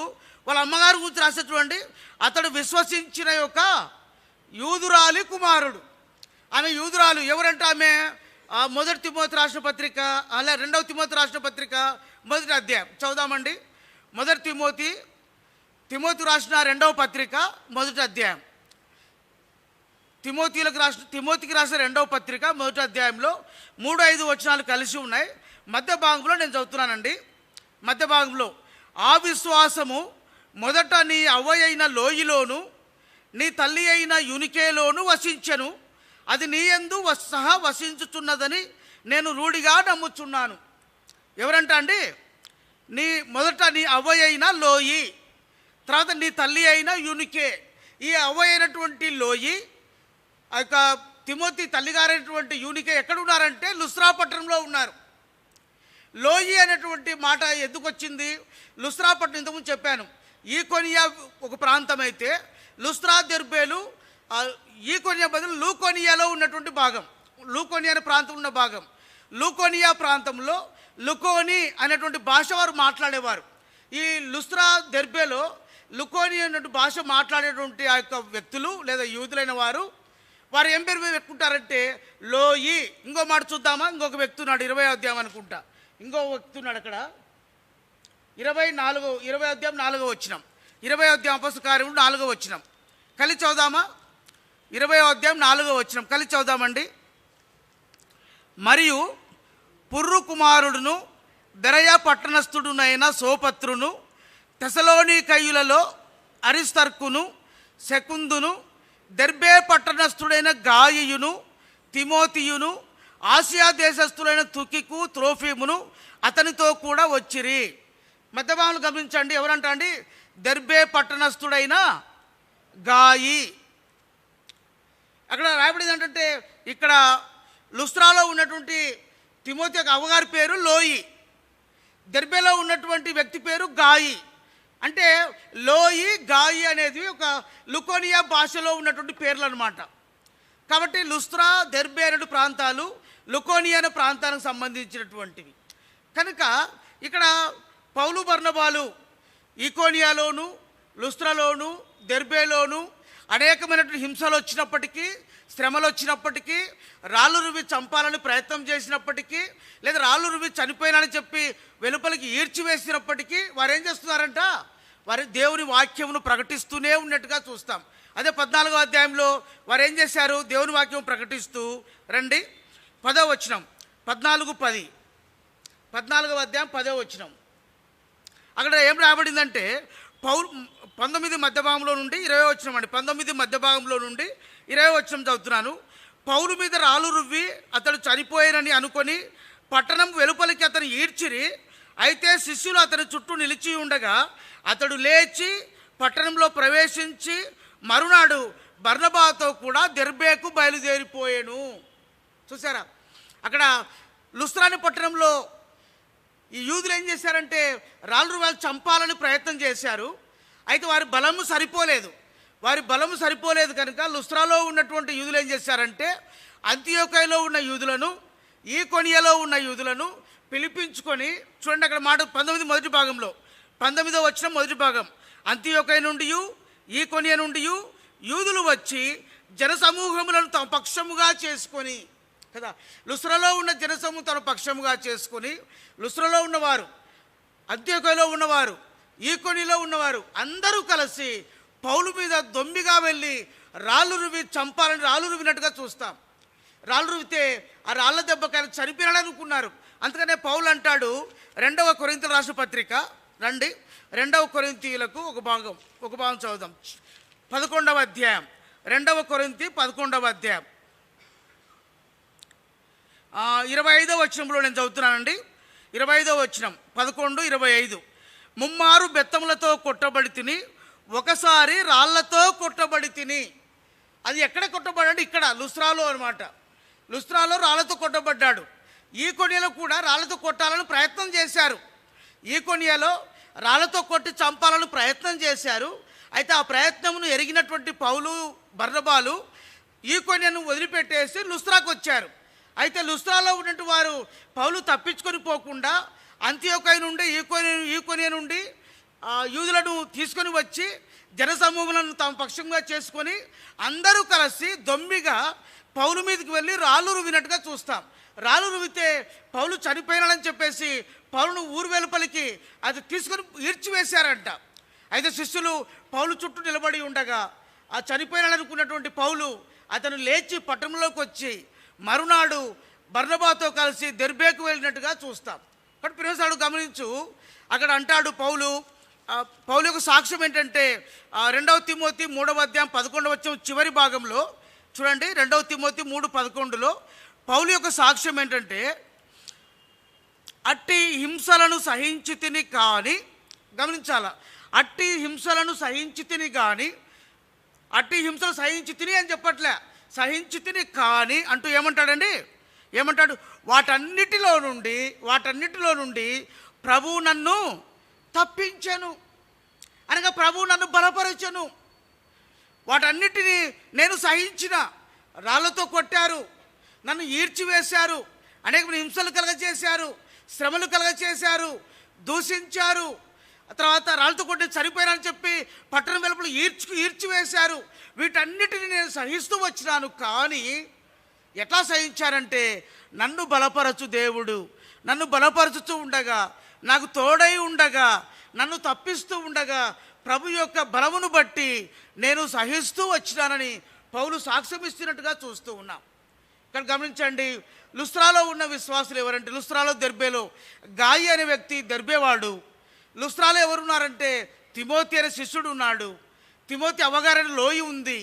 వాళ్ళ అమ్మగారి గురించి రాశాడు. చూడండి, అతడు విశ్వసించిన యొక్క యూదురాలి కుమారుడు. ఆమె యూదురాలు. ఎవరంటే ఆమె మొదటి తిమోతి రాసిన పత్రిక అలా 2వ తిమోతి రాసిన పత్రిక 1వ అధ్యాయం చదువుదామండి. మొదటి తిమోతి రాసిన 2వ పత్రిక 1వ అధ్యాయం. తిమోతికి రాసిన 2వ పత్రిక 1వ అధ్యాయంలో 3-5 వచనాలు కలిసి ఉన్నాయి. మధ్య భాగంలో నేను చదువుతున్నానండి. మధ్య భాగంలో, ఆ విశ్వాసము మొదట నీ అవ్వ అయిన లోయలోను నీ తల్లి అయిన యునికేలోను వసించెను. అది నీ యందు సహా వసించుచున్నదని నేను రూఢిగా నమ్ముచున్నాను. ఎవరంట అండి? మొదట నీ అవ్వ అయిన లోయి, తర్వాత నీ తల్లి అయిన యునికే. ఈ అవ్వ అయినటువంటి లోయి, ఆ యొక్క తిమోతి తల్లిగారైనటువంటి యూనికే ఎక్కడ ఉన్నారంటే లుస్త్రా పట్టణంలో ఉన్నారు. లోయి అనేటువంటి మాట ఎందుకు వచ్చింది? లుస్త్రా పట్టణం ఇంతకుముందు చెప్పాను. ఈకొనియా ఒక ప్రాంతం అయితే లుస్త్రా దెర్బేలు ఈకొనియా బదులు లూకోనియాలో ఉన్నటువంటి భాగం, లూకోనియా అనే ప్రాంతం ఉన్న భాగం. లూకోనియా ప్రాంతంలో లుకోని అనేటువంటి భాష వారు మాట్లాడేవారు. ఈ లుస్త్రా దెర్బేలో లుకోని అనేటువంటి భాష మాట్లాడేటువంటి ఆ యొక్క వ్యక్తులు లేదా యూదులైన వారు ఏం పేరు పెట్టుకుంటారంటే లోయి. ఇంకో మాట చూద్దామా? ఇంకొక వ్యక్తి ఉన్నాడు 20వ అధ్యాయం అనుకుంటా. ఇంకో వ్యక్తి ఉన్నాడు అక్కడ 20వ అధ్యాయం 4వ వచనం. 20వ అధ్యాయం అపోస్తల కార్యములు 4వ వచనం కలిసి చదువుదామా? 20వ అధ్యాయం 4వ వచనం కలిసి చదువుదామండి. మరియు పుర్రు కుమారుడును బెరయ పట్టణస్థుడునైన సోపత్రును తెసలోనికయులలో అరిస్తర్కును సెకుందును, దెర్బే పట్టణస్థుడైన గాయియును, తిమోతియును, ఆసియా దేశస్థులైన తుకికు, త్రోఫీమును అతనితో కూడా వచ్చిరి. మధ్యభాగంలో గమనించండి, ఎవరంట అండి? దెర్బే పట్టణస్థుడైన గాయి. అక్కడ రాయబడింది ఏంటంటే, ఇక్కడ లుస్త్రాలో ఉన్నటువంటి తిమోతి యొక్క అవ్వగారి పేరు లోయి, దెర్బేలో ఉన్నటువంటి వ్యక్తి పేరు గాయి. అంటే లోయి, గాయి అనేది ఒక లుకోనియా భాషలో ఉన్నటువంటి పేర్లు అనమాట. కాబట్టి లుస్త్రా, దెర్బే అనే ప్రాంతాలు లుకోనియా అనే ప్రాంతానికి సంబంధించినటువంటివి. కనుక ఇక్కడ పౌలు బర్నబాలు ఈకోనియాలోను, లుస్త్రాలోను, దెర్బేలోను అనేకమైనటువంటి హింసలు వచ్చినప్పటికీ, శ్రమలు వచ్చినప్పటికీ, రాళ్ళు రువి చంపాలని ప్రయత్నం చేసినప్పటికీ, లేదా రాళ్ళు రువి చనిపోయినని చెప్పి వెలుపలికి ఈడ్చివేసినప్పటికీ వారు ఏం చేస్తున్నారంట? వారి దేవుని వాక్యమును ప్రకటిస్తూనే ఉన్నట్టుగా చూస్తాం. అదే 14వ అధ్యాయంలో వారు ఏం చేశారు? దేవుని వాక్యం ప్రకటిస్తూ రండి. 10వ వచనం, 14:10, 14వ అధ్యాయం 10వ వచనం. అక్కడ ఏం రాబడిందంటే, 19 మధ్య భాగంలో నుండి 20వ వచనం అండి. 19 మధ్య భాగంలో నుండి 20వ వచనం చదువుతున్నాను. పౌలు మీద రాళ్ళు రువ్వి అతడు చనిపోయానని అనుకొని పట్టణం వెలుపలికి అతను ఈడ్చిరి. అయితే శిష్యులు అతని చుట్టూ నిలిచి ఉండగా అతడు లేచి పట్టణంలో ప్రవేశించి మరునాడు బర్నబాతో కూడా దెర్బేకు బయలుదేరిపోయాను. చూసారా, అక్కడ లుస్త్రాని పట్టణంలో ఈ యూదులు ఏం చేశారంటే రాళ్ళు వాళ్ళు చంపాలని ప్రయత్నం చేశారు. అయితే వారి బలము సరిపోలేదు కనుక లుస్త్రాలో ఉన్నటువంటి యూదులు ఏం చేశారంటే అంతియోకయలో ఉన్న యూదులను, ఈకొనియలో ఉన్న యూదులను పిలిపించుకొని, చూడండి అక్కడ మాట 19 మొదటి భాగంలో, 19వ వచనం మొదటి భాగం, అంతియోకయ నుండి, ఈకొనియ నుండి యూదులు వచ్చి జనసమూహములను తమ పక్షముగా చేసుకొని, కదా, లుస్త్రాలో ఉన్న జనసమూహం తన పక్షముగా చేసుకొని, లుస్త్రాలో ఉన్నవారు, అంత్యోకయలో ఉన్నవారు, ఈకొనిలో ఉన్నవారు అందరూ కలిసి పౌలు మీద దొమ్మిగా వెళ్ళి రాళ్ళు రువి చంపాలని రాళ్ళు రువినట్టుగా చూస్తాం. రాళ్ళు రువితే ఆ రాళ్ళ దెబ్బకి ఆయన చనిపోయాలనుకున్నారు. అందుకనే పౌలు అంటాడు, 2వ కొరింథీయులకు రాసిన పత్రిక రండి, 2వ కొరింథీయులకు ఒక భాగం చదువుదాం. 11వ అధ్యాయం, 2వ కొరింథీ 11వ అధ్యాయం 25వ వచనంలో నేను చదువుతున్నానండి. 25వ వచనం, 11, 25. ముమ్మారు బెత్తములతో కొట్టబడి తిని, ఒకసారి రాళ్లతో కొట్టబడి తిని. అది ఎక్కడ కొట్టబడ్డాడు? ఇక్కడ లుస్త్రాలో అనమాట. లుస్త్రాలో రాళ్లతో కొట్టబడ్డాడు. ఈకొనియలో కూడా రాళ్లతో కొట్టాలని ప్రయత్నం చేశారు. ఈకొనియలో రాళ్లతో కొట్టి చంపాలని ప్రయత్నం చేశారు. అయితే ఆ ప్రయత్నమును ఎరిగినటువంటి పౌలు బర్నబాలు ఈకొనియను వదిలిపెట్టేసి లుస్త్రాకు వచ్చారు. అయితే లుస్త్రాలో ఉన్నట్టు వారు పౌలు తప్పించుకొని పోకుండా అంత్యోకయ నుండి, ఈకొనియ నుండి యూదులను తీసుకొని వచ్చి జనసమూహములను తమ పక్షంగా చేసుకొని అందరూ కలిసి దొమ్మిగా పౌలు మీదకి వెళ్ళి రాళ్ళు రువినట్టుగా చూస్తాం. రాళ్ళు రువితే పౌలు చనిపోయినాడని చెప్పేసి పౌలును ఊరు వెలుపలికి అది తీసుకొని ఈడ్చివేశారంట. అయితే శిష్యులు పౌలు చుట్టూ నిలబడి ఉండగా ఆ చనిపోయినాడనుకున్నటువంటి పౌలు అతను లేచి పట్టణంలోకి వచ్చి మరునాడు బర్నబాతో కలిసి దెర్బేకు వెళ్ళినట్టుగా చూస్తాం. కాబట్టి ప్రియులారా గమనించు, అక్కడ అంటాడు పౌలు యొక్క సాక్ష్యం ఏంటంటే 2వ తిమోతి 3వ అధ్యాయం 11వ వచనం చివరి భాగంలో చూడండి. 2వ తిమోతి 3:11లో పౌలు యొక్క సాక్ష్యం ఏంటంటే, అట్టి హింసలను సహించి తిని కానీ, గమనించాల, అట్టి హింసలను సహించి తిని కానీ, అట్టి హింసలు సహించి తిని అని చెప్పట్లే, సహించి తిని కానీ అంటూ ఏమంటాడండి? వాటన్నిటిలో నుండి ప్రభువు నన్ను తప్పించెను అనగా ప్రభువు నన్ను బలపరచెను. వాటన్నిటినీ నేను సహించిన. రాళ్లతో కొట్టారు, నన్ను ఈడ్చివేశారు, అనేక హింసలు కలగచేశారు, శ్రమలు కలగచేశారు, దూషించారు, తర్వాత రాళ్ళతో కొట్టి చనిపోయారని చెప్పి పట్టణం వెలుపల ఈడ్చివేశారు. వీటన్నిటిని నేను సహిస్తూ వచ్చినాను. కానీ ఎట్లా సహించారంటే, నన్ను బలపరచు దేవుడు నన్ను బలపరచుతూ ఉండగా, నాకు తోడై ఉండగా, నన్ను తప్పిస్తూ ఉండగా ప్రభు యొక్క బలమును బట్టి నేను సహిస్తూ వచ్చినానని పౌలు సాక్ష్యం ఇస్తున్నట్టుగా చూస్తూ ఉన్నాం. ఇక్కడ గమనించండి, లుస్త్రాలో ఉన్న విశ్వాసులు ఎవరంటే, లుస్త్రాలో దెర్బేలో గాయి అనే వ్యక్తి దెర్బేవాడు. లుస్త్రాలో ఎవరున్నారంటే తిమోతి అనే శిష్యుడు ఉన్నాడు. తిమోతి అవ్వగారైన లోయి ఉంది,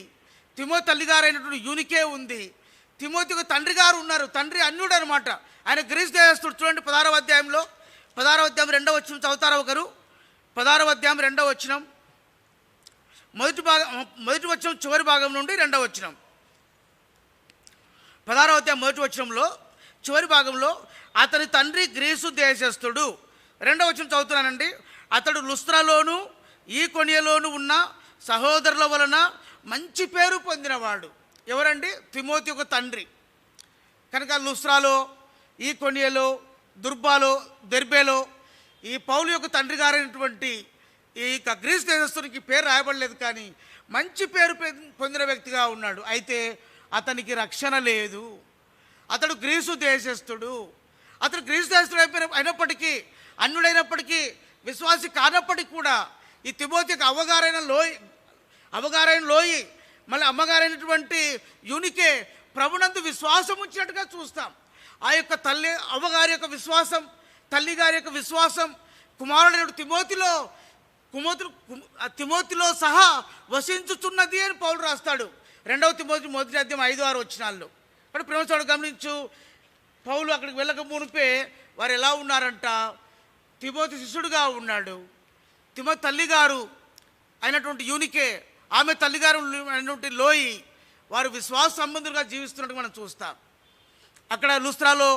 తిమోతి తల్లిగారైనటువంటి యూనికే ఉంది, తిమోతికి తండ్రి గారు ఉన్నారు. తండ్రి అన్యుడు అనమాట. ఆయన గ్రీస్ దేశస్తుడు. చూడండి 16వ అధ్యాయం 2వ వచనం చదువుతారా ఒకరు? 16వ అధ్యాయం 2వ వచనం, మొదటి వచనం చివరి భాగం నుండి 2వ వచనం. 16వ అధ్యాయం మొదటి వచనంలో చివరి భాగంలో అతని తండ్రి గ్రీసు దేశస్థుడు. 2వ వచనం చదువుతున్నానండి. అతడు లుస్త్రాలోను ఈకొనియలోను ఉన్న సహోదరుల వలన మంచి పేరు పొందినవాడు. ఎవరండి? తిమోతి యొక్క తండ్రి. కనుక లుస్త్రాలో, ఈకొనియలో, దుర్బాలో, దెర్బేలో ఈ పౌలు యొక్క తండ్రి గారైనటువంటి ఈ గ్రీస్ దేశస్తునికి పేరు రాయబడలేదు, కానీ మంచి పేరు పొందిన వ్యక్తిగా ఉన్నాడు. అయితే అతనికి రక్షణ లేదు. అతడు గ్రీసు దేశస్థుడు. అతడు గ్రీసు దేశస్థుడు అయినప్పటికీ, అన్యుడైనప్పటికీ, విశ్వాసి కానప్పటికీ కూడా ఈ తిమోతికి అవ్వగారైన లోయి మళ్ళీ అమ్మగారైనటువంటి యూనికే ప్రభునందు విశ్వాసం ఉంచినట్టుగా చూస్తాం. ఆ యొక్క అవ్వగారి యొక్క విశ్వాసం, తల్లిగారి యొక్క విశ్వాసం కుమారుడైన తిమోతిలో సహా వసించుతున్నది అని పౌలు రాస్తాడు. 2వ తిమోతి 1వ అధ్యాయం 5-6 వచనాల్లో. ఇక్కడ ప్రేమతోడు గమనించు, పౌలు అక్కడికి వెళ్ళక మునిపే వారు ఎలా ఉన్నారంట? తిమోతి శిష్యుడుగా ఉన్నాడు. తిమోతి తల్లిగారు అయినటువంటి యూనికే, ఆమె తల్లిగారు అయినటువంటి లోయి, వారు విశ్వాస సంబంధులుగా జీవిస్తున్నట్టు మనం చూస్తాం. అక్కడ లుస్త్రాలో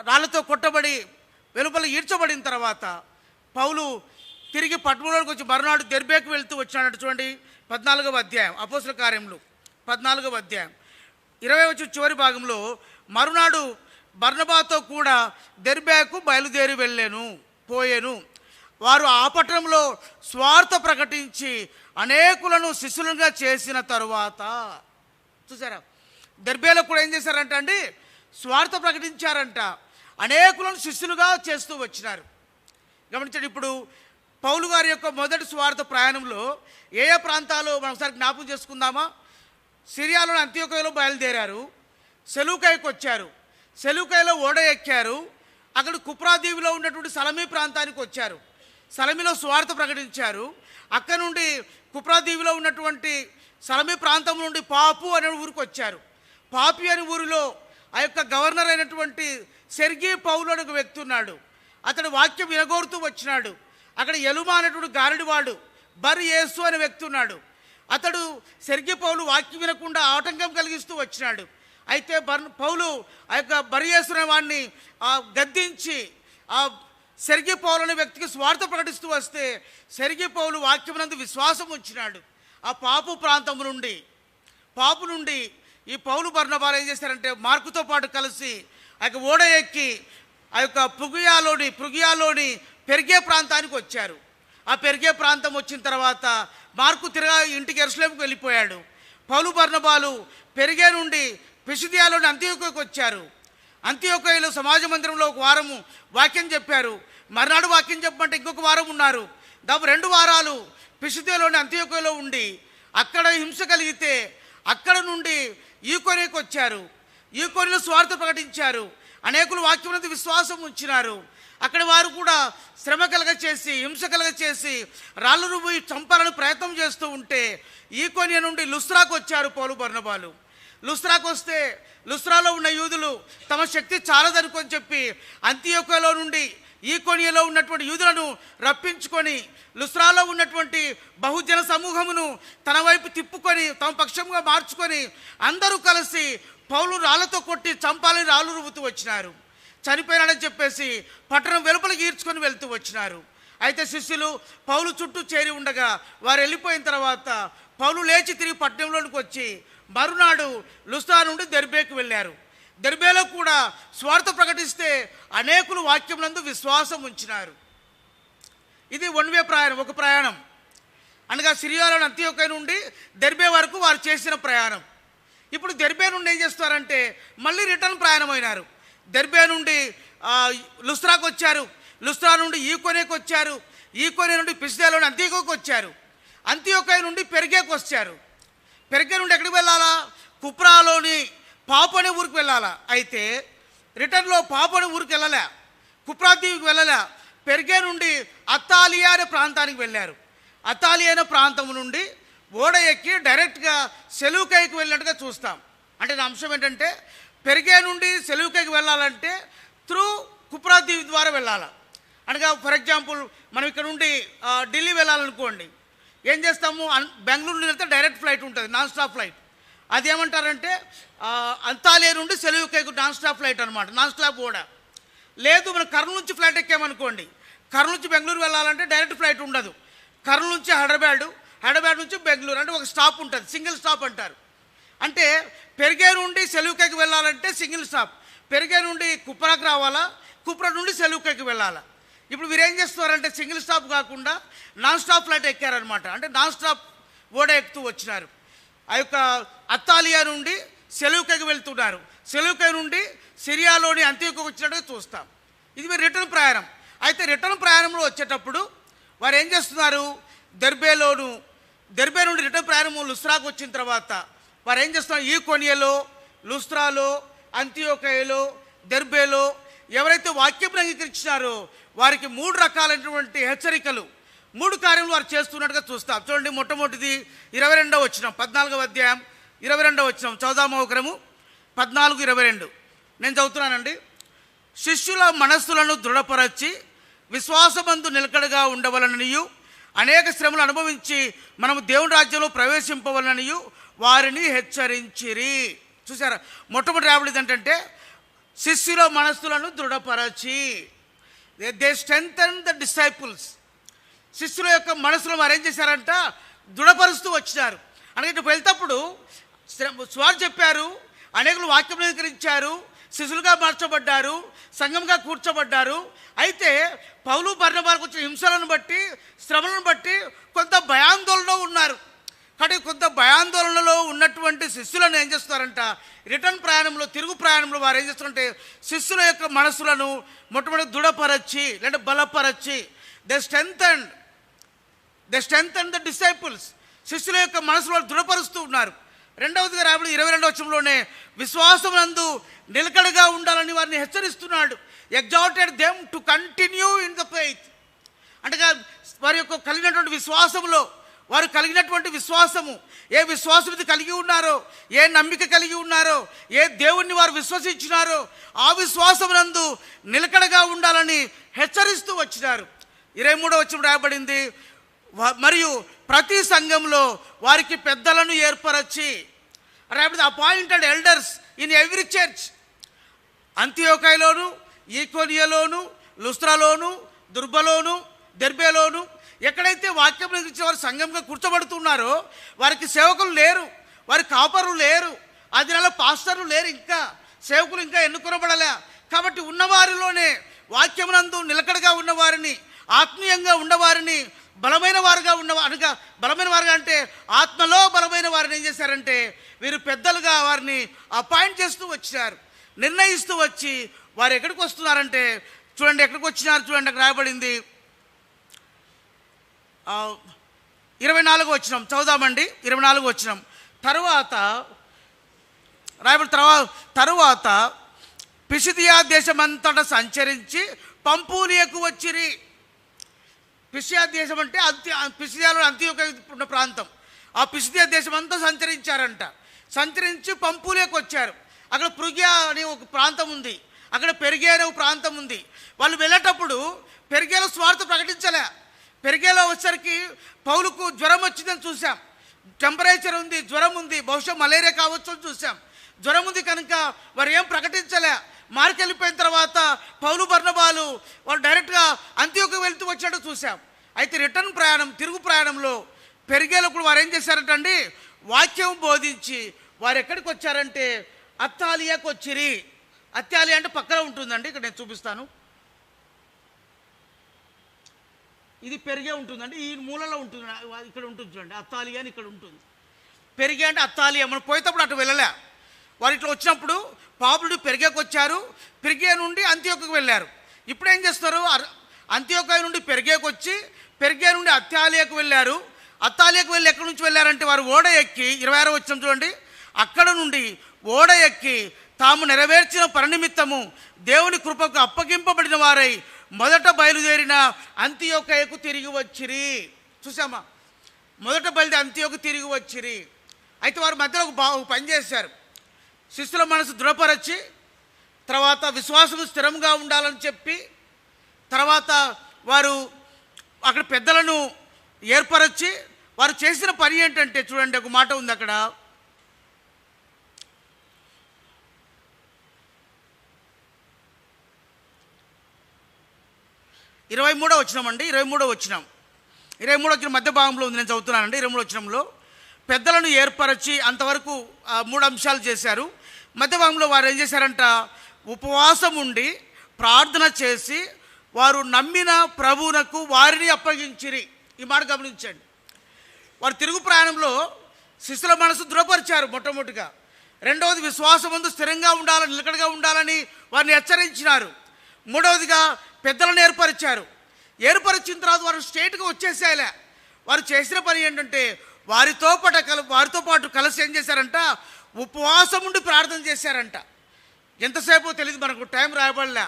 రాళ్లతో కొట్టబడి వెలుపల ఈడ్చబడిన తర్వాత పౌలు తిరిగి పట్టణంలోకి వచ్చి మరునాడు దెర్బేకు వెళ్తూ వచ్చినాడు. చూడండి 14వ అధ్యాయం అపోస్తల కార్యములు 14వ అధ్యాయం 20వ వచనం చివరి భాగంలో, మరునాడు బర్నబాతో కూడా దెర్బేకు బయలుదేరి పోయాను. వారు ఆ పట్టణంలో స్వార్థ ప్రకటించి అనేకులను శిష్యులుగా చేసిన తరువాత, చూసారా, దెర్బేలో కూడా ఏం చేశారంట అండి? స్వార్థ ప్రకటించారంట, అనేకులను శిష్యులుగా చేస్తూ వచ్చినారు. గమనించండి, ఇప్పుడు పౌలు గారి యొక్క మొదటి స్వార్థ ప్రయాణంలో ఏ ప్రాంతాలు మనం ఒకసారి జ్ఞాపకం చేసుకుందామా? సిరియాలోని అంత్యోకయలో బయలుదేరారు, సెలూకైకి వచ్చారు, సెలూకైలో ఓడ ఎక్కారు, అక్కడ కుప్రాదీవిలో ఉన్నటువంటి సలమీ ప్రాంతానికి వచ్చారు, సలమీలో స్వార్థ ప్రకటించారు. అక్కడ నుండి కుప్రాదీవిలో ఉన్నటువంటి సలమీ ప్రాంతం నుండి పాపు అనే ఊరికి వచ్చారు. పాపి అనే ఊరిలో ఆ యొక్క గవర్నర్ అయినటువంటి సెర్గీ పౌలు అనే ఒక వ్యక్తి ఉన్నాడు. అతడు వాక్యం వినగోరుతూ వచ్చినాడు. అక్కడ ఎలుమా అనేటువంటి గారడివాడు బర్ యేసు అనే వ్యక్తి ఉన్నాడు. అతడు సెర్గీ పౌలు వాక్యం వినకుండా ఆటంకం కలిగిస్తూ వచ్చినాడు. అయితే పౌలు ఆ యొక్క బర్ యేసు అనే వాడిని గద్దించి ఆ సెర్గీ పౌలు అనే వ్యక్తికి స్వార్థ ప్రకటిస్తూ వస్తే సెర్గీ పౌలు వాక్యమునందు విశ్వాసం ఉంచినాడు. ఆ పాపు నుండి ఈ పౌలు బర్నబాలు ఏం చేశారంటే మార్కుతో పాటు కలిసి ఆ యొక్క ఓడ ఎక్కి ఆ యొక్క పృగియాలోని పెరిగే ప్రాంతానికి వచ్చారు. ఆ పెరిగే ప్రాంతం వచ్చిన తర్వాత మార్కు తిరగా ఇంటికి యెరూషలేముకు వెళ్ళిపోయాడు. పౌలు బర్నబాలు పెరిగే నుండి పిసిదియాలోని అంతియోకయకు వచ్చారు. అంతియోకయలో సమాజ మందిరంలో ఒక వారము వాక్యం చెప్పారు. మర్నాడు వాక్యం చెప్పమంటే ఇంకొక వారం ఉన్నారు. దాదాపు 2 వారాలు పిసిదియాలోని అంతియోకయలో ఉండి అక్కడ హింస కలిగితే అక్కడ నుండి ఈకొనేకి వచ్చారు. ఈకొనిలో స్వార్థ ప్రకటించారు. అనేకులు వాక్యమునందు విశ్వాసం ఉంచినారు. అక్కడ వారు కూడా శ్రమ కలగచేసి, హింస కలగచేసి, రాళ్ళు రుబ్బి చంపాలని ప్రయత్నం చేస్తూ ఉంటే ఈకొనియ నుండి లుస్త్రాకు వచ్చారు పౌలు బర్నబాలు. లుస్త్రాకు వస్తే లుస్త్రాలో ఉన్న యూదులు తమ శక్తి చాలదనుకొని చెప్పి అంతియోకయలో నుండి ఈకొనియలో ఉన్నటువంటి యూదులను రప్పించుకొని లుస్త్రాలో ఉన్నటువంటి బహుజన సమూహమును తన వైపు తిప్పుకొని తమ పక్షంగా మార్చుకొని అందరూ కలిసి పౌలు రాళ్లతో కొట్టి చంపాలని రాళ్ళు రువ్వుతూ వచ్చినారు. చనిపోయినాడని చెప్పేసి పట్టణం వెలుపలికి ఈడ్చుకొని వెళ్తూ వచ్చినారు. అయితే శిష్యులు పౌలు చుట్టూ చేరి ఉండగా వారు వెళ్ళిపోయిన తర్వాత పౌలు లేచి తిరిగి పట్టణంలోనికి వచ్చి మరునాడు లుస్త్రా నుండి దెర్బేకు వెళ్ళారు. దెర్బేలో కూడా స్వార్థ ప్రకటిస్తే అనేకులు వాక్యమునందు విశ్వాసం ఉంచినారు. ఇది ఒక ప్రయాణం అనగా సిరియాలోని అంతియోకయ నుండి దెర్బే వరకు వారు చేసిన ప్రయాణం. ఇప్పుడు దెర్బే నుండి ఏం చేస్తారంటే మళ్ళీ రిటర్న్ ప్రయాణం అయినారు. దెర్బే నుండి లుస్త్రాకు వచ్చారు, లుస్త్రా నుండి ఈకొనేకి వచ్చారు, ఈకొనే నుండి పిసిదియాలోని అంతియోకయకు వచ్చారు, అంతియోకయ నుండి పెరిగేకి వచ్చారు. పెరిగే నుండి ఎక్కడికి వెళ్ళాలా? కుప్రాలోని పాపు అనే ఊరికి వెళ్ళాలా? అయితే రిటర్న్లో పాపు అనే ఊరికి వెళ్ళలే, కుప్రాదీవికి వెళ్ళలే, పెరిగే నుండి అత్తాలియా అనే ప్రాంతానికి వెళ్ళారు. అతాలియన ప్రాంతం నుండి ఓడ ఎక్కి డైరెక్ట్గా సెలూకైకి వెళ్ళినట్టుగా చూస్తాం. అంటే నా అంశం ఏంటంటే పెరిగే నుండి సెలూకైకి వెళ్ళాలంటే త్రూ కుప్రా దీవి ద్వారా వెళ్ళాలి. అనగా ఫర్ ఎగ్జాంపుల్ మనం ఇక్కడ నుండి ఢిల్లీ వెళ్ళాలనుకోండి, ఏం చేస్తాము, బెంగళూరు నుండి వెళ్తే డైరెక్ట్ ఫ్లైట్ ఉంటుంది, నాన్ స్టాప్ ఫ్లైట్. అదేమంటారంటే అంతాలియా నుండి సెలూకైకు నాన్ స్టాప్ ఫ్లైట్ అనమాట, నాన్ స్టాప్ ఓడ. లేదు మనం కర్నూలు నుంచి ఫ్లైట్ ఎక్కామనుకోండి, కర్నూలు నుంచి బెంగళూరు వెళ్ళాలంటే డైరెక్ట్ ఫ్లైట్ ఉండదు, కర్నూలు నుంచి హైదరాబాద్ నుంచి బెంగళూరు అంటే ఒక స్టాప్ ఉంటుంది, సింగిల్ స్టాప్ అంటారు. అంటే పెరిగే నుండి సెలూకైకి వెళ్ళాలంటే సింగిల్ స్టాప్, పెరిగే నుండి కుప్రాకి రావాలా, కుప్రా నుండి సెలూకైకి వెళ్ళాలా. ఇప్పుడు మీరు ఏం చేస్తున్నారంటే సింగిల్ స్టాప్ కాకుండా నాన్ స్టాప్ ఫ్లైట్ ఎక్కారనమాట, అంటే నాన్ స్టాప్ ఓడ ఎక్కుతూ వచ్చినారు. ఆ యొక్క అత్తాలియా నుండి సెలూకైకి వెళ్తున్నారు, సెలూకై నుండి సిరియాలోని అంత్యోకు వచ్చినట్టుగా చూస్తాం. ఇది మీరు రిటర్న్ ప్రయాణం. అయితే రిటర్న్ ప్రయాణంలో వచ్చేటప్పుడు వారు ఏం చేస్తున్నారు, దెర్బే నుండి రిటర్న్ ప్రయాణం లుస్త్రాకు వచ్చిన తర్వాత వారు ఏం చేస్తున్నారు, ఈ కొనియలో, లుస్త్రాలో, అంత్యోకయలో, దెర్బేలో ఎవరైతే వాక్యం అంగీకరించినారో వారికి 3 రకాలైనటువంటి హెచ్చరికలు, 3 కార్యములు వారు చేస్తున్నట్టుగా చూస్తాం. చూడండి, మొట్టమొదటిది 22వ వచనం, 14వ అధ్యాయం 22వ వచనం, చదువుదామా ఒకరము, 14:22 నేను చదువుతున్నానండి. శిష్యుల మనస్సులను దృఢపరచి విశ్వాసమందు నిలకడగా ఉండవలననియు అనేక శ్రమలు అనుభవించి మనము దేవుని రాజ్యంలో ప్రవేశింపవలననియు వారిని హెచ్చరించిరి. చూసారా, మొట్టమొదటి రాబడింది ఏంటంటే శిష్యుల మనస్సులను దృఢపరచి, దే స్ట్రెంథెన్ ద డిసైపుల్స్. శిష్యుల యొక్క మనసులో వారు ఏం చేశారంట, దృఢపరుస్తూ వచ్చినారు. అనగా వెళ్తప్పుడు స్వారు చెప్పారు, అనేకులు వాక్యం అంగీకరించారు, శిష్యులుగా మార్చబడ్డారు, సంఘంగా కూర్చోబడ్డారు. అయితే పౌలు బర్నబాలకు వచ్చిన హింసలను బట్టి, శ్రమలను బట్టి కొంత భయాందోళనలో ఉన్నారు. కాబట్టి కొంత భయాందోళనలో ఉన్నటువంటి శిష్యులను ఏం చేస్తారంట, రిటర్న్ ప్రయాణంలో, తిరుగు ప్రయాణంలో వారు ఏం చేస్తారంటే శిష్యుల యొక్క మనసులను మొట్టమొదటి దృఢపరచి లేదా బలపరచి, దే స్ట్రెంథెన్ ద డిసైపుల్స్. శిష్యుల యొక్క మనసులో దృఢపరుస్తూ ఉన్నారు. రెండవదిగా రాబడి 22వ వచనంలోనే విశ్వాసమునందు నిలకడగా ఉండాలని వారిని హెచ్చరిస్తున్నాడు. Exhorted them to continue in the faith. అంటే వారి యొక్క కలిగినటువంటి విశ్వాసములో, వారు కలిగినటువంటి విశ్వాసము, ఏ విశ్వాసం ఇది కలిగి ఉన్నారో, ఏ నమ్మిక కలిగి ఉన్నారో, ఏ దేవుణ్ణి వారు విశ్వసించినారో ఆ విశ్వాసమునందు నిలకడగా ఉండాలని హెచ్చరిస్తూ వచ్చినారు. 23వ వచనం రాయబడింది, మరియు ప్రతి సంఘంలో వారికి పెద్దలను ఏర్పరచి, రాబడి appointed elders in every church. అంత్యోకయలోను, ఈకోనియలోను, లుస్త్రాలోను, దుర్బలోను, దెర్బేలోను ఎక్కడైతే వాక్యం ఇచ్చే వారు సంఘంగా కూర్చోబడుతున్నారో వారికి సేవకులు లేరు, వారి కాపరులు లేరు, ఆ దినాల్లో పాస్టర్లు లేరు, ఇంకా సేవకులు ఇంకా ఎన్నుకొనబడలే. కాబట్టి ఉన్నవారిలోనే వాక్యమునందు నిలకడగా ఉన్నవారిని, ఆత్మీయంగా ఉన్నవారిని, బలమైన వారుగా అనగా బలమైన వారుగా అంటే ఆత్మలో బలమైన వారిని ఏం చేశారంటే వీరు పెద్దలుగా వారిని అపాయింట్ చేస్తూ వచ్చారు, నిర్ణయిస్తూ వచ్చి వారు ఎక్కడికి వస్తున్నారంటే చూడండి, ఎక్కడికి వచ్చినారు చూడండి, అక్కడ రాయబడింది 24వ వచనం చదువుదామండి. 24వ వచనం, తరువాత పిసిదియా దేశమంతటా సంచరించి పంపూలియకు వచ్చిరి. పిసిదియా దేశం అంటే పిసిదియాలో అంత్యోక ఉన్న ప్రాంతం. ఆ పిసిదియా దేశం అంతా సంచరించారంట. సంచరించి పంపూలియకు వచ్చారు. అక్కడ పృగ్యా అనే ఒక ప్రాంతం ఉంది, అక్కడ పెరిగే అనే ఒక ప్రాంతం ఉంది. వాళ్ళు వెళ్ళేటప్పుడు పెరిగేలో స్వార్థ ప్రకటించలే. పెరిగేలో వచ్చరికి పౌలుకు జ్వరం వచ్చిందని చూసాం, టెంపరేచర్ ఉంది, జ్వరం ఉంది, బహుశా మలేరియా కావచ్చు అని చూసాం. జ్వరం ఉంది కనుక వారు ఏం ప్రకటించలే. మార్కు వెళ్ళిపోయిన తర్వాత పౌలు బర్నబాలు వాళ్ళు డైరెక్ట్గా అంత్యోకు వెళ్తూ వచ్చినట్టు చూసాం. అయితే రిటర్న్ ప్రయాణం, తిరుగు ప్రయాణంలో పెరిగేలో కూడా వారు ఏం చేశారంటండి, వాక్యం బోధించి వారు ఎక్కడికి వచ్చారంటే అత్తాలియాకు వచ్చిరి. అత్తాలియా అంటే పక్కన ఉంటుందండి, ఇక్కడ నేను చూపిస్తాను. ఇది పెరిగే ఉంటుందండి, ఈ మూలలో ఉంటుంది, ఇక్కడ ఉంటుంది చూడండి, అత్తాలియా అని ఇక్కడ ఉంటుంది. పెరిగే అంటే అత్తాలియా. మనం పోయేటప్పుడు అటు వెళ్ళలే. వారు ఇట్లా వచ్చినప్పుడు పాపులు పెరిగేకి వచ్చారు, పెరిగే నుండి అంత్యోకకు వెళ్ళారు. ఇప్పుడు ఏం చేస్తారు, అంత్యోకాయ నుండి పెరిగేకి వచ్చి పెరిగే నుండి అత్తాలియాకు వెళ్ళారు. అత్తాలియాకు వెళ్ళి ఎక్కడి నుంచి వెళ్ళారంటే వారు ఓడ ఎక్కి 26వ వచనం చూడండి, అక్కడ నుండి ఓడ ఎక్కి తాము నెరవేర్చిన పరనిమిత్తము దేవుని కృపకు అప్పగింపబడిన వారై మొదట బయలుదేరిన అంత్యోకయకు తిరిగి వచ్చిరి. చూసామా? మొదట బయలుదే అంత్యోకు తిరిగి వచ్చిరి. అయితే వారి మధ్యలో ఒక పని చేశారు. శిష్యుల మనసు దృఢపరచి, తర్వాత విశ్వాసము స్థిరంగా ఉండాలని చెప్పి, తర్వాత వారు అక్కడ పెద్దలను ఏర్పరచి వారు చేసిన పని ఏంటంటే చూడండి, ఒక మాట ఉంది అక్కడ, 23వ వచనం అండి. 23వ వచనం మధ్య భాగంలో ఉంది, నేను చదువుతున్నానండి. 23వ వచనంలో పెద్దలను ఏర్పరచి అంతవరకు 3 అంశాలు చేశారు. మధ్య భాగంలో వారు ఏం చేశారంట, ఉపవాసం ఉండి ప్రార్థన చేసి వారు నమ్మిన ప్రభువునకు వారిని అప్పగించిరి. ఈ మాట గమనించండి. వారు తిరుగు ప్రయాణంలో శిష్యుల మనసు దృఢపరిచారు మొట్టమొదటిగా. రెండవది విశ్వాసమందు స్థిరంగా ఉండాలని, నిలకడగా ఉండాలని వారిని హెచ్చరించినారు. మూడవదిగా పెద్దలను ఏర్పరిచారు. ఏర్పరిచిన తర్వాత వారు స్టేట్గా వచ్చేసేయాలి. వారు చేసిన పని ఏంటంటే వారితో పాటు కలిసి ఏం చేశారంట, ఉపవాసం ఉండి ప్రార్థన చేశారంట. ఎంతసేపో తెలియదు, మనకు టైం రాయబడలే,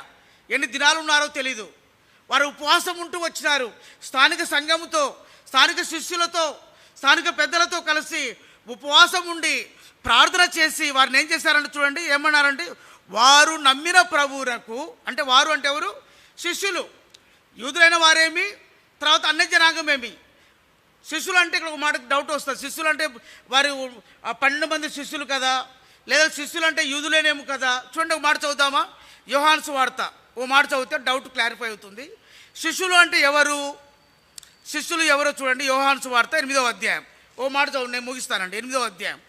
ఎన్ని దినాలు ఉన్నారో తెలీదు. వారు ఉపవాసం ఉంటూ వచ్చినారు. స్థానిక సంఘముతో, స్థానిక శిష్యులతో, స్థానిక పెద్దలతో కలిసి ఉపవాసం ఉండి ప్రార్థన చేసి వారిని ఏం చేశారంటే చూడండి, ఏమన్నారంటే, వారు నమ్మిన ప్రభువునకు, అంటే వారు అంటే ఎవరు? శిష్యులు. యూదులైన వారేమి, తర్వాత అన్య జనాంగమేమి. శిష్యులు అంటే ఇక్కడ ఒక మాటకు డౌట్ వస్తుంది. శిష్యులు అంటే వారు 12 మంది శిష్యులు కదా, లేదా శిష్యులు అంటే యూదులేనేమో కదా. చూడండి, ఒక మాట చదువుతామా? యోహాను సువార్త ఓ మాట చదివితే డౌట్ క్లారిఫై అవుతుంది. శిష్యులు అంటే ఎవరు, శిష్యులు ఎవరో చూడండి. యోహాను సువార్త 8వ అధ్యాయం ఓ మాట చదువు, నేను ముగిస్తానండి. 8వ అధ్యాయం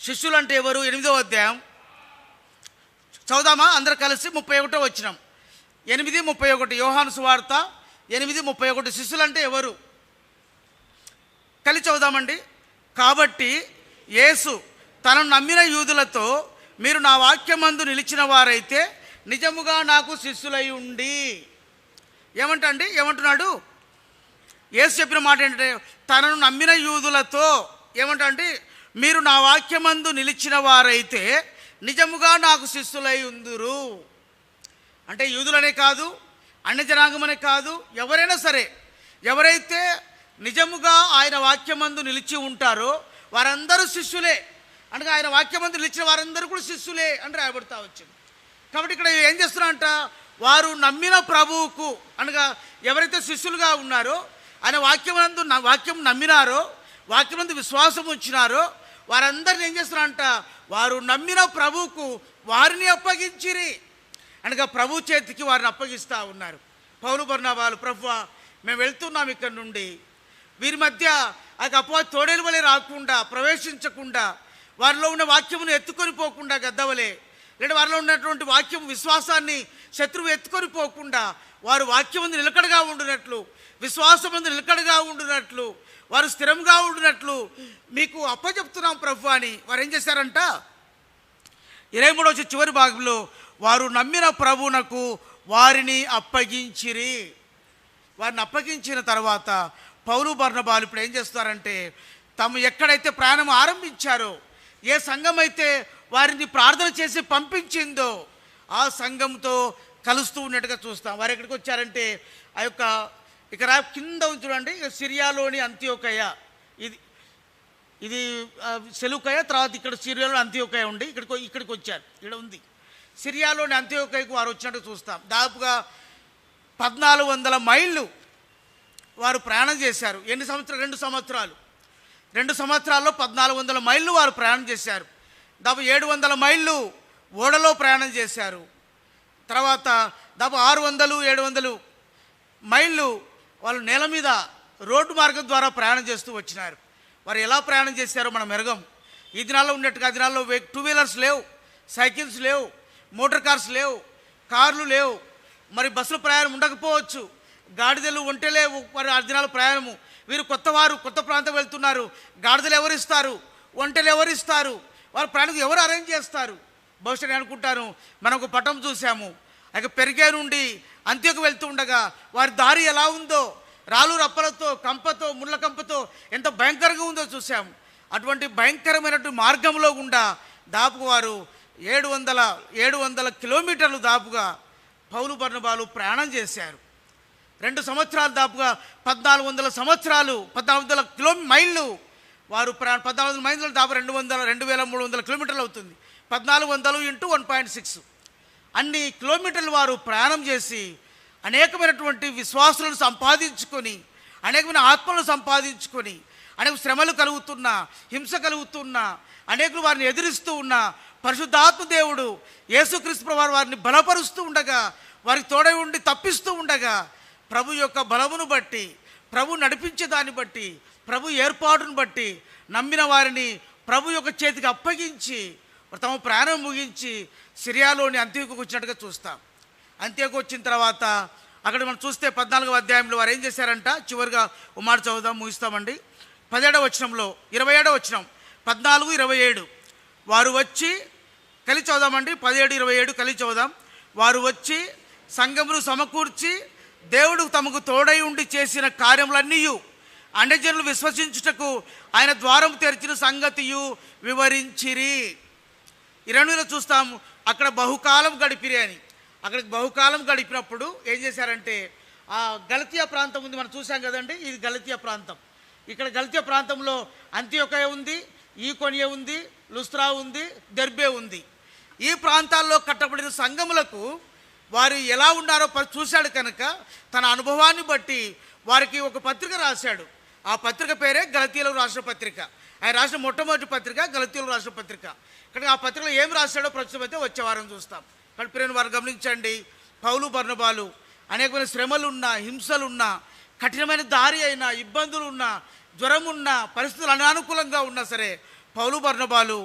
శిష్యులు అంటే ఎవరు? 8వ అధ్యాయం చదువుదామా అందరు కలిసి? 31వ వచనం, 8:31. యోహాను సువార్త 8:31. శిష్యులు అంటే ఎవరు కలిసి చదువుదామండి. కాబట్టి యేసు తనను నమ్మిన యూదులతో, మీరు నా వాక్యమందు నిలిచిన వారైతే నిజముగా నాకు శిష్యులై ఉండి. ఏమంటున్నాడు? యేసు చెప్పిన మాట ఏంటంటే, తనను నమ్మిన యూదులతో ఏమంటే, మీరు నా వాక్యమందు నిలిచిన వారైతే నిజముగా నాకు శిష్యులై ఉందురు. అంటే యూదులనే కాదు, అన్య జనాంగమనే కాదు, ఎవరైనా సరే, ఎవరైతే నిజముగా ఆయన వాక్యమందు నిలిచి ఉంటారో వారందరూ శిష్యులే. అనగా ఆయన వాక్యమందు నిలిచిన వారందరూ కూడా శిష్యులే అని రాయబడతా వచ్చింది. కాబట్టి ఇక్కడ ఏం చేస్తున్నారంట, వారు నమ్మిన ప్రభువుకు, అనగా ఎవరైతే శిష్యులుగా ఉన్నారో, ఆయన వాక్యం నమ్మినారో, వాక్యమందు విశ్వాసం ఉంచినారో వారందరిని ఏం చేస్తున్నారంట, వారు నమ్మిన ప్రభువుకు వారిని అప్పగించిరి. అనగా ప్రభు చేతికి వారిని అప్పగిస్తూ ఉన్నారు. పౌలు బర్నబాలు, ప్రభువా మేము వెళ్తున్నాం ఇక్కడి నుండి, వీరి మధ్య ఆ అపవాది తోడేలు వలె రాకుండా, ప్రవేశించకుండా, వారిలో ఉన్న వాక్యమును ఎత్తుకొని పోకుండా గద్దవలే, లేదా వారిలో ఉన్నటువంటి వాక్యం విశ్వాసాన్ని శత్రువు ఎత్తుకొని పోకుండా వారు వాక్యమందు నిలకడగా ఉండినట్లు, విశ్వాసమందు నిలకడగా ఉండినట్లు, వారు స్థిరంగా ఉండినట్లు మీకు అప్పచెప్తున్నాం ప్రభు అని వారు ఏం చేశారంట, 23వ చివరి భాగంలో వారు నమ్మిన ప్రభువునకు వారిని అప్పగించిరి. వారిని అప్పగించిన తర్వాత పౌలు బర్నబాలు ఇప్పుడు ఏం చేస్తారంటే, తాము ఎక్కడైతే ప్రయాణం ఆరంభించారో, ఏ సంఘం అయితే వారిని ప్రార్థన చేసి పంపించిందో ఆ సంఘంతో కలుస్తూ ఉన్నట్టుగా చూస్తాం. వారు ఎక్కడికి వచ్చారంటే, ఆ యొక్క ఇక్కడ కింద చూడండి, సిరియాలోని అంత్యోకయ, ఇది సెలూకయ, తర్వాత ఇక్కడ సిరియాలో అంత్యోకయ ఉండి ఇక్కడికి వచ్చారు. ఇక్కడ ఉంది సిరియాలోని అంత్యోకయకు వారు వచ్చినట్టు చూస్తాం. దాదాపుగా 1400 మైళ్ళు వారు ప్రయాణం చేశారు. ఎన్ని సంవత్సరాలు? 2 సంవత్సరాలు. 2 సంవత్సరాల్లో 1400 మైళ్ళు వారు ప్రయాణం చేశారు. దాదాపు 700 మైళ్ళు ఓడలో ప్రయాణం చేశారు. తర్వాత దాదాపు 600-700 మైళ్ళు వాళ్ళు నేల మీద రోడ్డు మార్గం ద్వారా ప్రయాణం చేస్తూ వచ్చినారు. వారు ఎలా ప్రయాణం చేశారో మనం మెరగం. ఈ దినాల్లో ఉన్నట్టుగా ఆ దినాల్లో 2 వీలర్స్ లేవు, సైకిల్స్ లేవు, మోటార్ కార్స్ లేవు, కార్లు లేవు, మరి బస్సుల ప్రయాణం ఉండకపోవచ్చు, గాడిదలు ఒంటె లేవు. మరి ఆ దినాల ప్రయాణము, వీరు కొత్త ప్రాంతం వెళ్తున్నారు, గాడిదలు ఎవరిస్తారు, ఒంటెలు ఎవరిస్తారు, వారు ప్రయాణం ఎవరు అరేంజ్ చేస్తారు? బహుశా నేను అనుకుంటాను, మనం ఒక పటం చూసాము, ఇక పెరిగే నుండి అంత్యకు వెళ్తూ ఉండగా వారి దారి ఎలా ఉందో, రాళ్ళు రప్పలతో, కంపతో, ముళ్ళ కంపతో ఎంత భయంకరంగా ఉందో చూసాము. అటువంటి భయంకరమైనటువంటి మార్గంలో గుండా దాపుగా వారు 700 కిలోమీటర్లు దాపుగా పౌలు బర్నబాలు ప్రయాణం చేశారు. 2 సంవత్సరాలు దాపుగా 1400 సంవత్సరాలు 1400 మైళ్ళు వారు 1400 మైళ్ళు దాపు 2300 కిలోమీటర్లు అవుతుంది. 1400 ఇంటూ 1.6 అన్ని కిలోమీటర్లు వారు ప్రయాణం చేసి అనేకమైనటువంటి విశ్వాసులను సంపాదించుకొని, అనేకమైన ఆత్మలను సంపాదించుకొని, అనేక శ్రమలు కలుగుతున్నా, హింస కలుగుతున్నా, అనేకులు వారిని ఎదిరిస్తూ ఉన్న పరిశుద్ధాత్మ దేవుడు యేసుక్రీస్తు వారిని బలపరుస్తూ ఉండగా, వారికి తోడై ఉండి తప్పిస్తూ ఉండగా, ప్రభు యొక్క బలమును బట్టి, ప్రభు నడిపించే దాన్ని బట్టి, ప్రభు ఏర్పాటును బట్టి నమ్మిన వారిని ప్రభు యొక్క చేతికి అప్పగించి తమ ప్రాణం ముగించి సిరియాలోని అంత్యోకు వచ్చినట్టుగా చూస్తాం. అంత్యోకు వచ్చిన తర్వాత అక్కడ మనం చూస్తే 14వ అధ్యాయంలో వారు ఏం చేశారంట, చివరిగా ఒక మాట చదువుదాం, ముగిస్తామండి. 17వ వచనంలో, 27వ వచనం, 14, 27 వారు వచ్చి కలిసి చదుదామండి. 17, 27 కలిసి చదుదాం. వారు వచ్చి సంఘమును సమకూర్చి దేవుడు తమకు తోడై ఉండి చేసిన కార్యములన్నీ అన్యజనులు విశ్వసించుటకు ఆయన ద్వారం తెరిచిన సంగతియు వివరించిరి. 28లో చూస్తాము, అక్కడ బహుకాలం గడిపిరి అని. అక్కడికి బహుకాలం గడిపినప్పుడు ఏం చేశారంటే, ఆ గలతీయ ప్రాంతం ఉంది, మనం చూసాం కదండి, ఇది గలతీయ ప్రాంతం. ఇక్కడ గలతీయ ప్రాంతంలో అంత్యోకయ ఉంది, ఈకొనియ ఉంది, లుస్త్రా ఉంది, దెర్బే ఉంది. ఈ ప్రాంతాల్లో కట్టబడిన సంఘములకు వారు ఎలా ఉన్నారో చూశాడు కనుక తన అనుభవాన్ని బట్టి వారికి ఒక పత్రిక రాశాడు. ఆ పత్రిక పేరే గలతీయులకు రాసిన పత్రిక. ఆయన రాసిన మొట్టమొదటి పత్రిక గలతీయులకు రాసిన పత్రిక. ఇక్కడ ఆ పత్రికలో ఏం రాశాడో ప్రస్తుతం అయితే వచ్చే వారం చూస్తాం. ఇక్కడ ప్రియమైన వారు గమనించండి, పౌలు బర్నబాలు అనేకమైన శ్రమలున్నా, హింసలున్నా, కఠినమైన దారి అయినా, ఇబ్బందులున్నా, జ్వరమున్నా, పరిస్థితులు అనానుకూలంగా ఉన్నా సరే పౌలు బర్నబాలు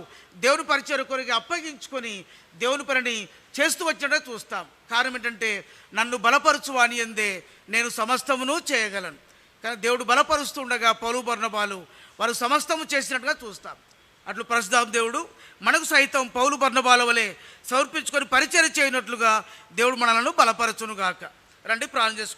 దేవుని పరిచయ కొరకు అప్పగించుకొని దేవుని పనిని చేస్తూ వచ్చినట్టు చూస్తాం. కారణం ఏంటంటే, నన్ను బలపరచు అని అందే నేను సమస్తమును చేయగలను. కానీ దేవుడు బలపరుస్తూ ఉండగా పౌలు బర్నబాలు వారు సమస్తము చేసినట్టుగా చూస్తాం. అట్లు పరిశుద్ధాత్మ దేవుడు మనకు సైతం పౌలు బర్నబాల వలె సమర్పించుకొని పరిచర్య చేయనట్లుగా దేవుడు మనలను బలపరచునుగాక. రండి ప్రార్థన చేసుకుందాం.